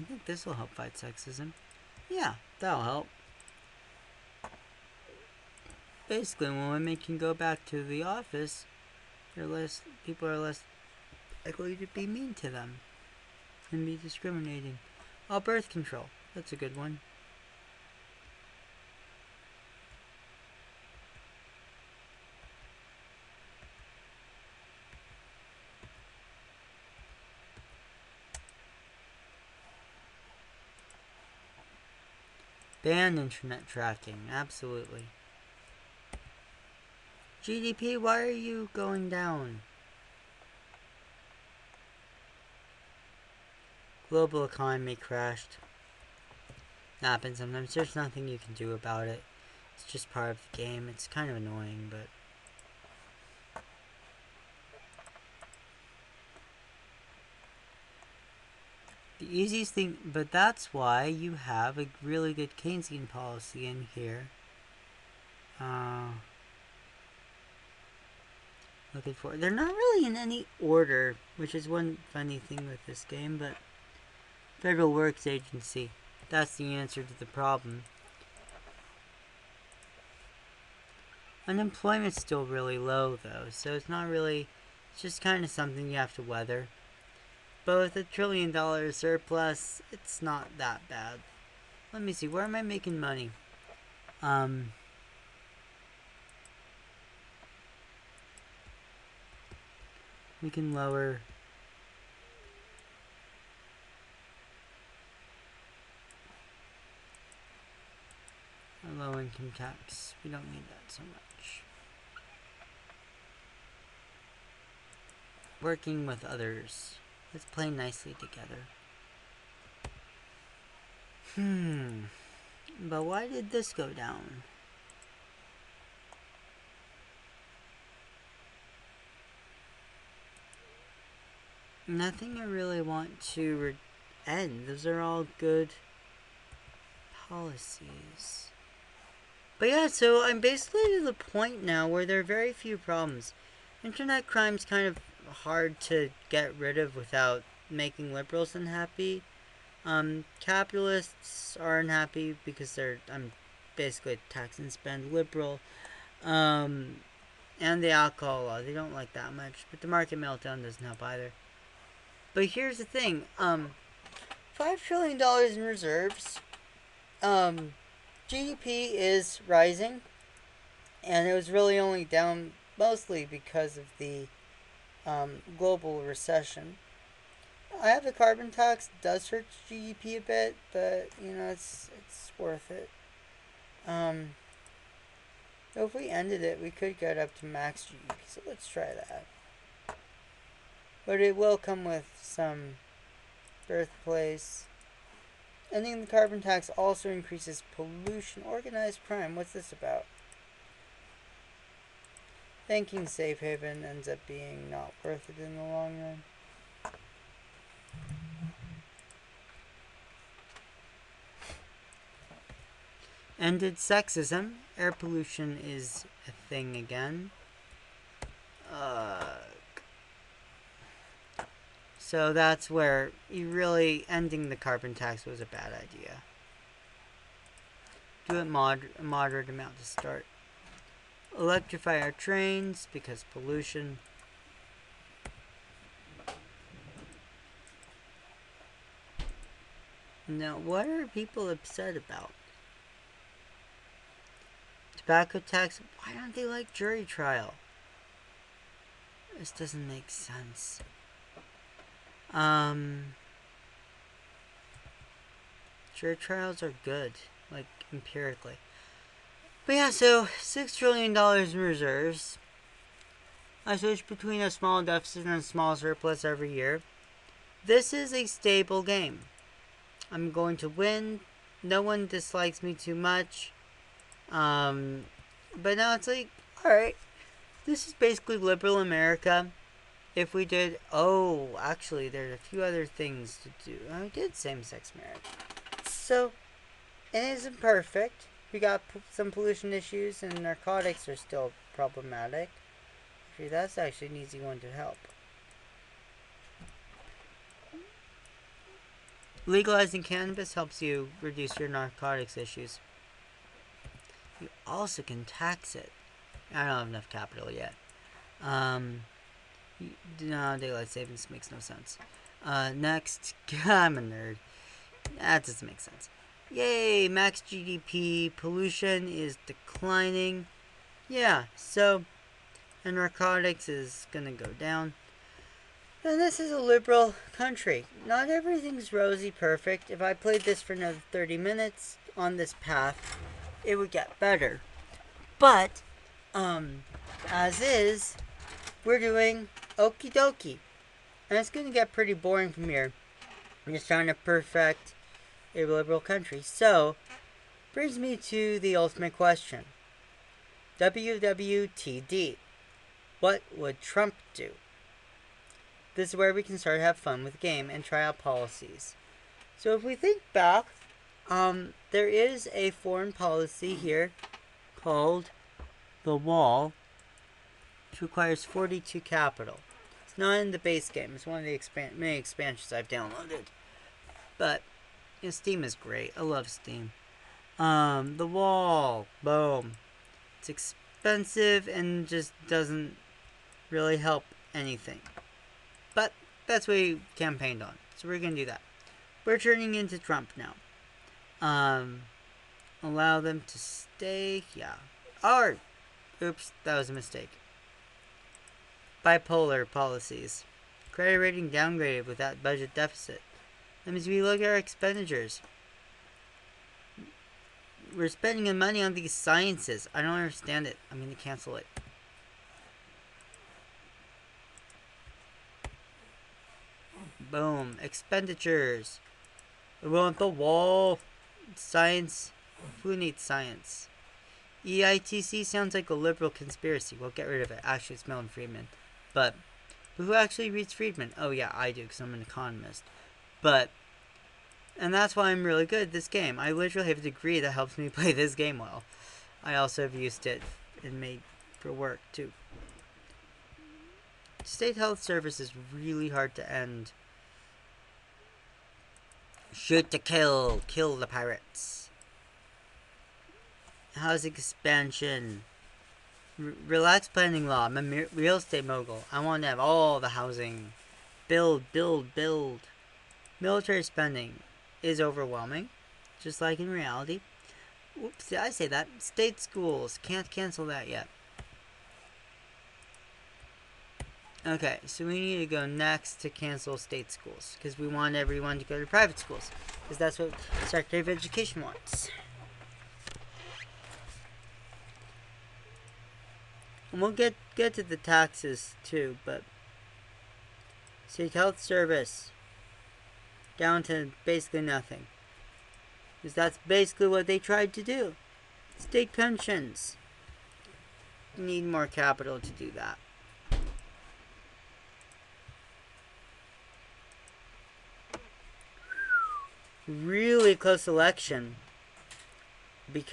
think this will help fight sexism. Yeah, that'll help. Basically, when women can go back to the office, people are less likely to be mean to them and be discriminating. Oh, birth control. That's a good one. Ban internet tracking. Absolutely. GDP, why are you going down? Global economy crashed. Happens sometimes. There's nothing you can do about it. It's just part of the game. It's kind of annoying, but... the easiest thing... but that's why you have a really good Keynesian policy in here. Looking for. They're not really in any order, which is one funny thing with this game, but Federal Works Agency. That's the answer to the problem. Unemployment's still really low, though, so it's not really. It's just kind of something you have to weather. But with $1 trillion surplus, it's not that bad. Let me see, where am I making money? We can lower our low income tax. We don't need that so much. Working with others. Let's play nicely together. But why did this go down? Nothing I really want to end. Those are all good policies. But yeah, so I'm basically to the point now where there are very few problems. Internet crime's kind of hard to get rid of without making liberals unhappy. Capitalists are unhappy because I'm basically a tax and spend liberal. And the alcohol law, they don't like that much. But the market meltdown doesn't help either. But here's the thing, $5 trillion in reserves, GDP is rising, and it was really only down mostly because of the global recession. I have the carbon tax, it does hurt GDP a bit, but, you know, it's worth it. If we ended it, we could get up to max GDP, so let's try that. But it will come with some birthplace. Ending the carbon tax also increases pollution. Organized crime. What's this about? Banking safe haven ends up being not worth it in the long run. Ended sexism. Air pollution is a thing again. So that's where ending the carbon tax was a bad idea. Do it a moderate amount to start. Electrify our trains because pollution. Now, what are people upset about? Tobacco tax. Why don't they like jury trial? This doesn't make sense. Jury trials are good, like empirically. But yeah, so $6 trillion in reserves. I switch between a small deficit and a small surplus every year. This is a stable game. I'm going to win. No one dislikes me too much. But now it's like, alright, this is basically liberal America. If we did, actually, there's a few other things to do. I did same-sex marriage. So, it isn't perfect. We got some pollution issues, and narcotics are still problematic. Actually, that's actually an easy one to help. Legalizing cannabis helps you reduce your narcotics issues. You also can tax it. I don't have enough capital yet. No, daylight savings makes no sense. Next, I'm a nerd. That doesn't make sense. Yay, max GDP, pollution is declining. Yeah, so, and narcotics is gonna go down. And this is a liberal country. Not everything's rosy perfect. If I played this for another 30 minutes on this path, it would get better. But, as is, we're doing okie dokie. And it's going to get pretty boring from here. I'm just trying to perfect a liberal country. So, brings me to the ultimate question. WWTD. What would Trump do? This is where we can start to have fun with the game and try out policies. So if we think back, there is a foreign policy here called the wall, which requires 42 capital. It's not in the base game. It's one of the many expansions I've downloaded. But Steam is great. I love Steam. The wall. Boom. It's expensive and just doesn't really help anything. But that's what we campaigned on. So we're going to do that. We're turning into Trump now. Allow them to stay. Yeah. Or, oops, that was a mistake. Bipolar policies. Credit rating downgraded without budget deficit. That means we look at our expenditures. We're spending the money on these sciences. I don't understand it. I'm going to cancel it. Boom. Expenditures. We want the wall. Science. Who needs science? EITC sounds like a liberal conspiracy. We'll get rid of it. Actually, it's Milton Friedman. But who actually reads Friedman? Oh, yeah, I do, because I'm an economist. And that's why I'm really good at this game. I literally have a degree that helps me play this game well. I also have used it and made for work, too. State Health Service is really hard to end. Shoot to kill. Kill the pirates. Housing expansion. Relax planning law. I'm a real estate mogul. I want to have all the housing. Build, build, build. Military spending is overwhelming, just like in reality. Oops, did I say that? State schools. Can't cancel that yet. Okay, so we need to go next to cancel state schools, because we want everyone to go to private schools, because that's what the Secretary of Education wants. And we'll get to the taxes too, but State Health Service down to basically nothing, because that's basically what they tried to do. State pensions need more capital to do that. Really close election, but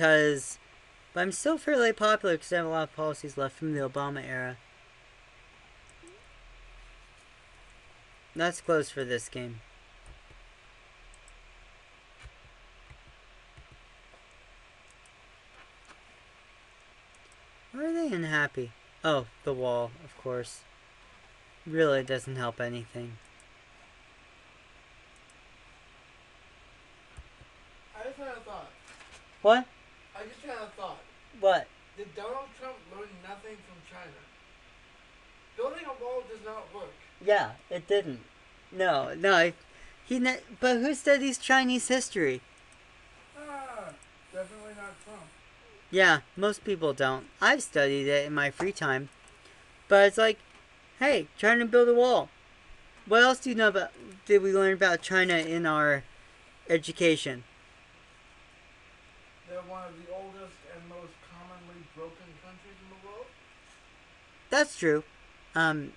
I'm still fairly popular because I have a lot of policies left from the Obama era. That's close for this game. Why are they unhappy? Oh, the wall, of course. Really doesn't help anything. I just had a thought. What? I just had a thought. What? Did Donald Trump learn nothing from China? Building a wall does not work. Yeah, it didn't. No, but who studies Chinese history? Definitely not Trump. Yeah, most people don't. I've studied it in my free time. But it's like, hey, China built a wall. What else did we learn about China in our education? They're one of the oldest and most commonly broken countries in the world. That's true.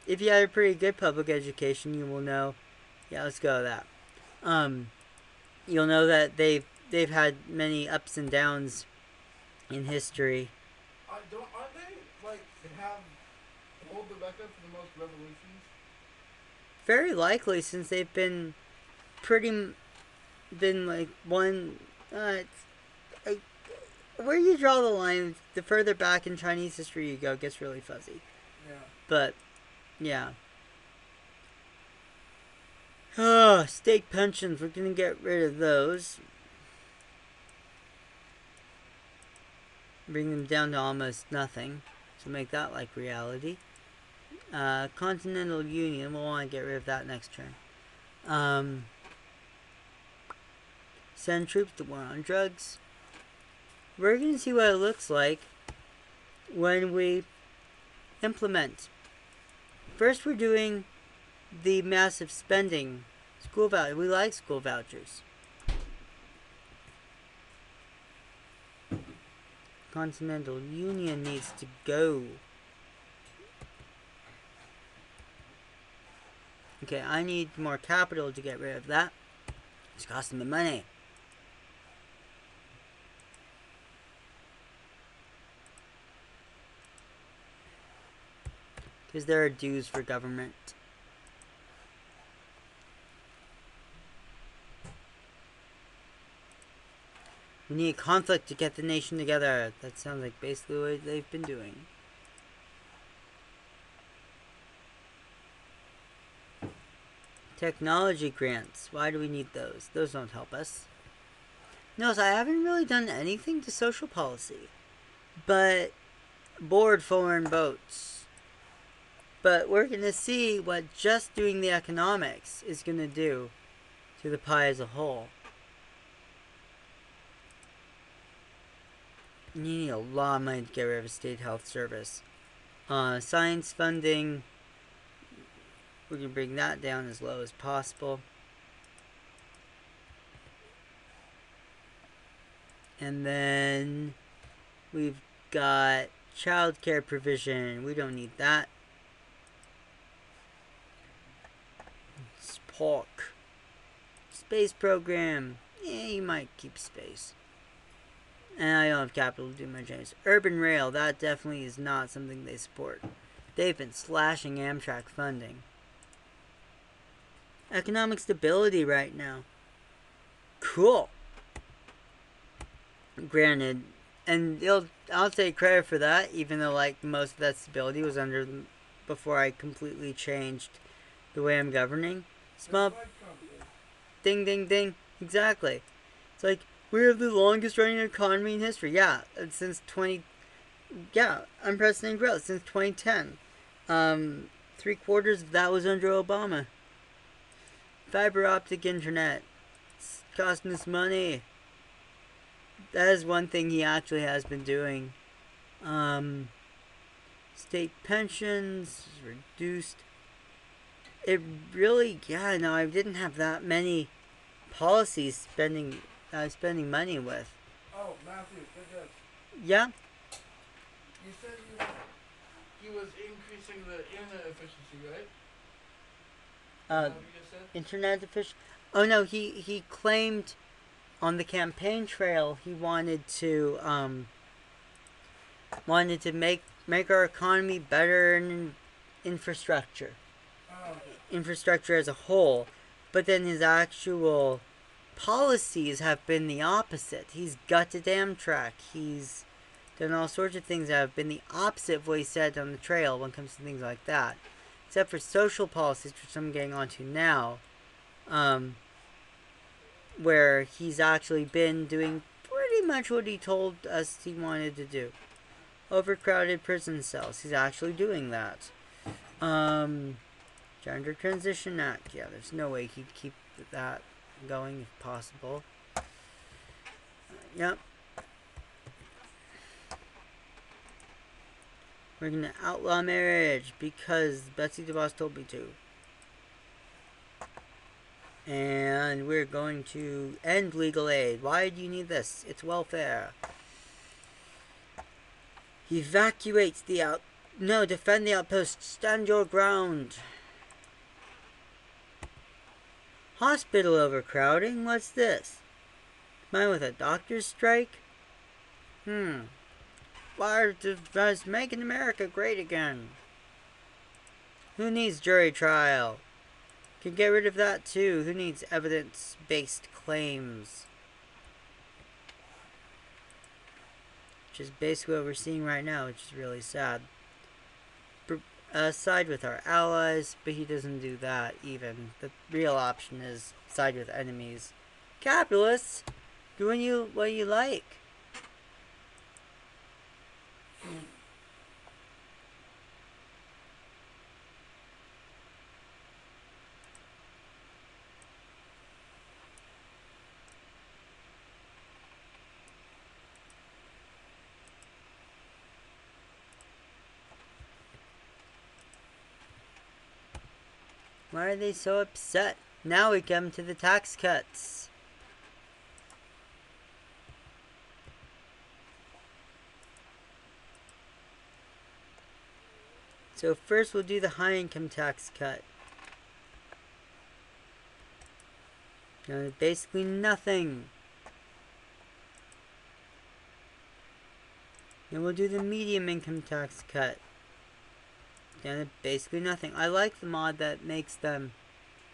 If you had a pretty good public education, you will know. Yeah, let's go with that. You'll know that they've had many ups and downs in history. Aren't they hold the record for the most revolutions? Very likely, since they've been like one. Where you draw the line, the further back in Chinese history you go, it gets really fuzzy. Yeah. But, yeah. Oh, state pensions. We're gonna get rid of those. Bring them down to almost nothing. So make that like reality. Continental Union. We'll want to get rid of that next turn. Send troops to war on drugs. We're going to see what it looks like when we implement. First, we're doing the massive spending. School voucher. We like school vouchers. Continental Union needs to go. Okay, I need more capital to get rid of that. It's costing me money. Because there are dues for government. We need conflict to get the nation together. That sounds like basically what they've been doing. Technology grants. Why do we need those? Those don't help us. Notice I haven't really done anything to social policy. But board foreign boats. But we're going to see what just doing the economics is going to do to the pie as a whole. You need a lot of money to get rid of a state health service. Science funding, we're going to bring that down as low as possible. And then we've got child care provision. We don't need that. Spork. Space program. Yeah, you might keep space. And I don't have capital to do my changes. Urban rail, that definitely is not something they support. They've been slashing Amtrak funding. Economic stability right now. Cool. Granted, and I'll take credit for that, even though like most of that stability was under before I completely changed the way I'm governing. Small ding ding ding. Exactly. It's like we have the longest running economy in history. Yeah, since unprecedented growth since 2010. 3/4 of that was under Obama. Fiber optic internet. It's costing us money. That is one thing he actually has been doing. State pensions reduced. It really, I didn't have that many policies spending money with. Oh, Matthew, get this. Yeah. You said he was increasing the internet efficiency, right? What you just said? Internet efficiency. Oh no, he claimed on the campaign trail he wanted to make our economy better in infrastructure. Infrastructure as a whole. But then his actual policies have been the opposite. He's gutted Amtrak. He's done all sorts of things that have been the opposite of what he said on the trail when it comes to things like that. Except for social policies, which I'm getting onto now, where he's actually been doing pretty much what he told us he wanted to do. Overcrowded prison cells. He's actually doing that. Gender Transition Act. Yeah, there's no way he'd keep that going if possible. Yep. We're gonna outlaw marriage because Betsy DeVos told me to. And we're going to end legal aid. Why do you need this? It's welfare. Evacuate the No, defend the outpost. Stand your ground. Hospital overcrowding? What's this? Mine with a doctor's strike? Why does making America great again? Who needs jury trial? Can get rid of that too. Who needs evidence-based claims? Which is basically what we're seeing right now, which is really sad. Side with our allies, but he doesn't do that even. The real option is side with enemies. Capitalists, doing what you like. Why are they so upset? Now we come to the tax cuts. So first we'll do the high income tax cut. Now basically nothing. Then we'll do the medium income tax cut. down to basically nothing. I like the mod that makes them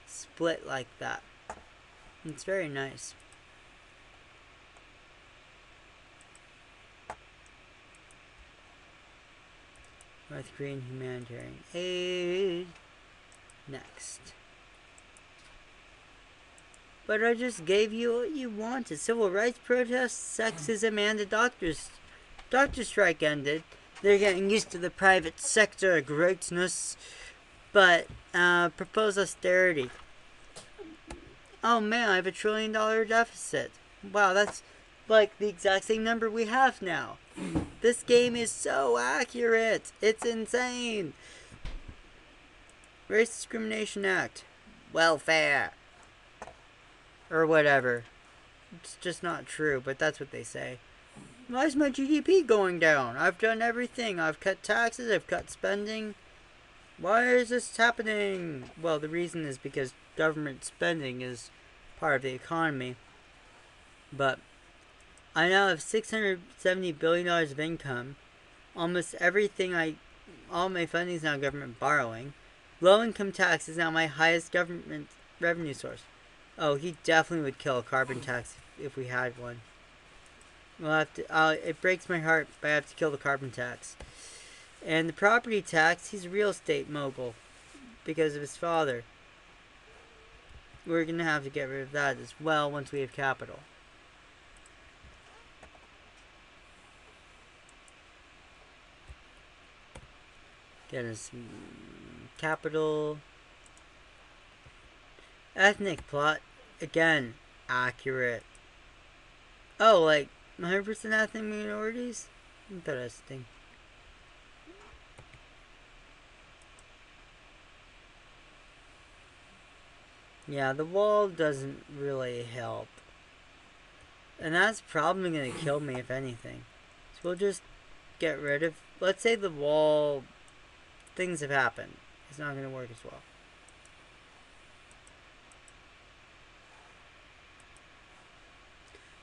split like that. It's very nice. North Korean humanitarian aid. Next. But I just gave you what you wanted. Civil rights protests, sexism, and the doctor strike ended. They're getting used to the private sector greatness. But, proposed austerity. Oh man, I have $1 trillion deficit. Wow, that's like the exact same number we have now. This game is so accurate. It's insane. Race Discrimination Act. Welfare. Or whatever. It's just not true, but that's what they say. Why is my GDP going down? I've done everything. I've cut taxes. I've cut spending. Why is this happening? Well, the reason is because government spending is part of the economy. But I now have $670 billion of income. Almost everything all my funding is now government borrowing. Low income tax is now my highest government revenue source. Oh, he definitely would kill a carbon tax if we had one. We'll have to. It breaks my heart, but I have to kill the carbon tax. And the property tax, he's a real estate mogul because of his father. We're gonna have to get rid of that as well once we have capital. Get us capital. Ethnic plot. Again, accurate. Oh, like 100% ethnic minorities? Interesting. Yeah, the wall doesn't really help. And that's probably going to kill me if anything. So we'll just get rid of... Let's say the wall... Things have happened. It's not going to work as well.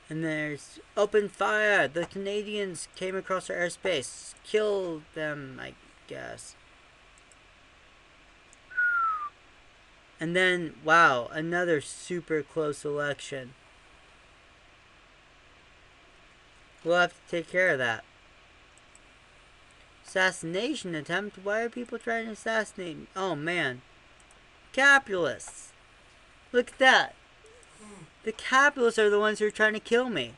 And there's open fire. The Canadians came across our airspace. Killed them, I guess. And then, wow, another super close election. We'll have to take care of that. Assassination attempt? Why are people trying to assassinate me? Oh, man. Capitalists. Look at that. The capitalists are the ones who are trying to kill me.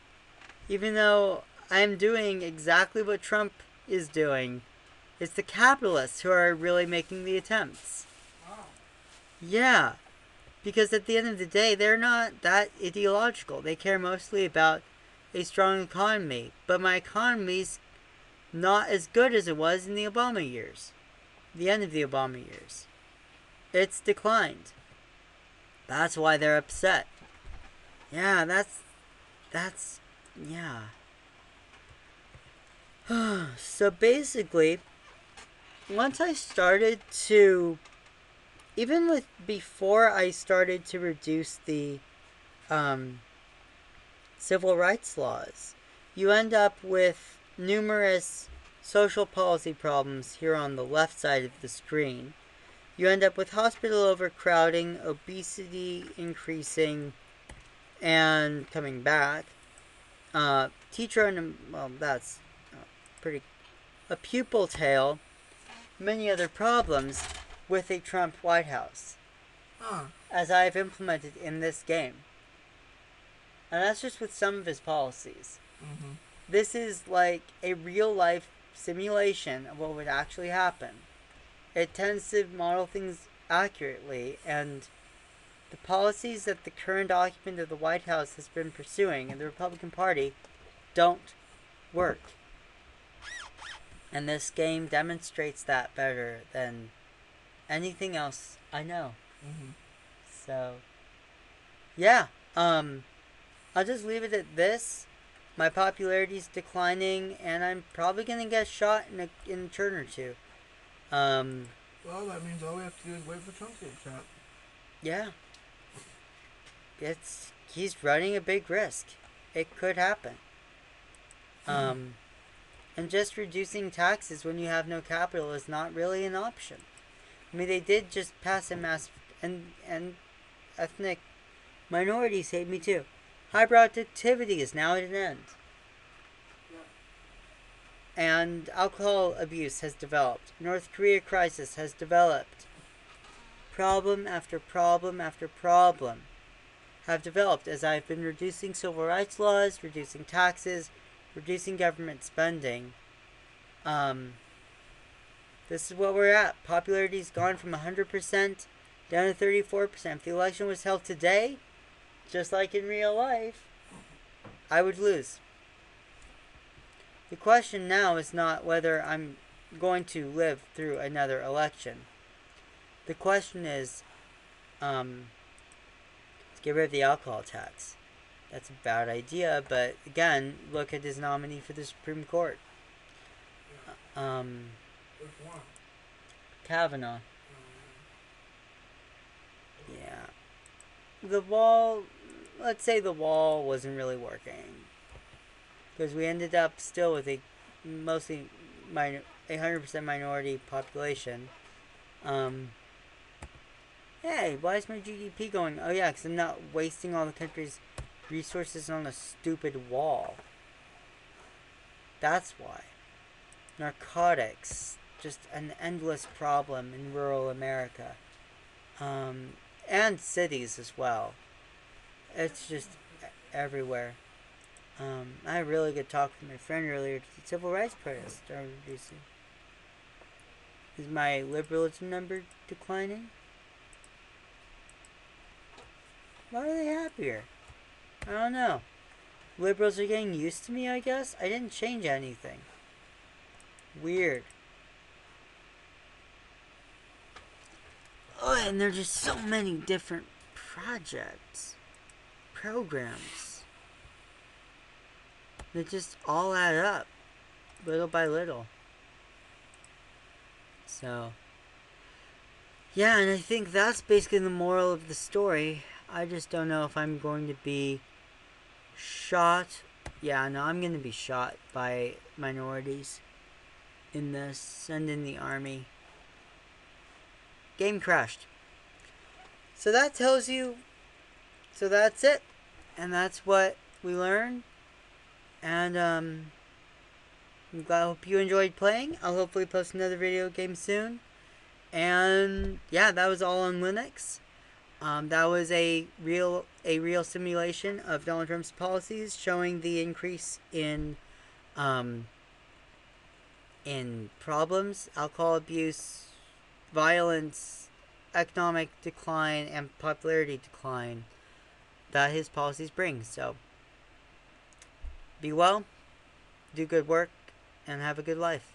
Even though I'm doing exactly what Trump is doing. It's the capitalists who are really making the attempts. Wow. Yeah. Because at the end of the day, they're not that ideological. They care mostly about a strong economy. But my economy's not as good as it was in the Obama years. The end of the Obama years. It's declined. That's why they're upset. Yeah, that's, yeah. So basically, once I started to, even before I started to reduce the, civil rights laws, you end up with numerous social policy problems here on the left side of the screen. You end up with hospital overcrowding, obesity increasing, and coming back. Teacher, well, that's pretty... A pupil tail, many other problems with a Trump White House. As I have implemented in this game. And that's just with some of his policies. Mm-hmm. This is like a real-life simulation of what would actually happen. It tends to model things accurately, and the policies that the current occupant of the White House has been pursuing in the Republican Party don't work. And this game demonstrates that better than anything else I know. Mm-hmm. So, yeah, I'll just leave it at this. My popularity's declining, and I'm probably gonna get shot in a turn or two. Well, that means all we have to do is wait for Trump to get shot. Yeah. He's running a big risk. It could happen. And just reducing taxes when you have no capital is not really an option. I mean, they did just pass a mass and ethnic minorities hate me too. Hyperactivity is now at an end. And alcohol abuse has developed. North Korea crisis has developed. Problem after problem after problem have developed as I've been reducing civil rights laws, reducing taxes, reducing government spending. This is what we're at. Popularity's gone from 100% down to 34%. If the election was held today, just like in real life, I would lose. The question now is not whether I'm going to live through another election. The question is, let's get rid of the alcohol tax. That's a bad idea, but again, look at his nominee for the Supreme Court. Which one? Kavanaugh. Yeah. The wall, let's say the wall wasn't really working. Because we ended up still with a mostly 100% minority population. Hey, why is my GDP going? Oh yeah, because I'm not wasting all the country's resources on a stupid wall. That's why. Narcotics, just an endless problem in rural America. And cities as well. It's just everywhere. I had a really good talk with my friend earlier. The civil rights protests are reducing. Is my liberalism number declining? Why are they happier? I don't know. Liberals are getting used to me, I guess? I didn't change anything. Weird. Oh, and there's just so many different projects. Programs. They just all add up. Little by little. So. Yeah, and I think that's basically the moral of the story. I just don't know if I'm going to be shot. Yeah, no, I'm going to be shot by minorities in this and in the army. Game crashed. So that tells you. So that's it. And that's what we learned. And I hope you enjoyed playing. I'll hopefully post another video game soon. And yeah, that was all on Linux. That was a real simulation of Donald Trump's policies, showing the increase in problems, alcohol abuse, violence, economic decline, and popularity decline that his policies bring. So, be well, do good work, and have a good life.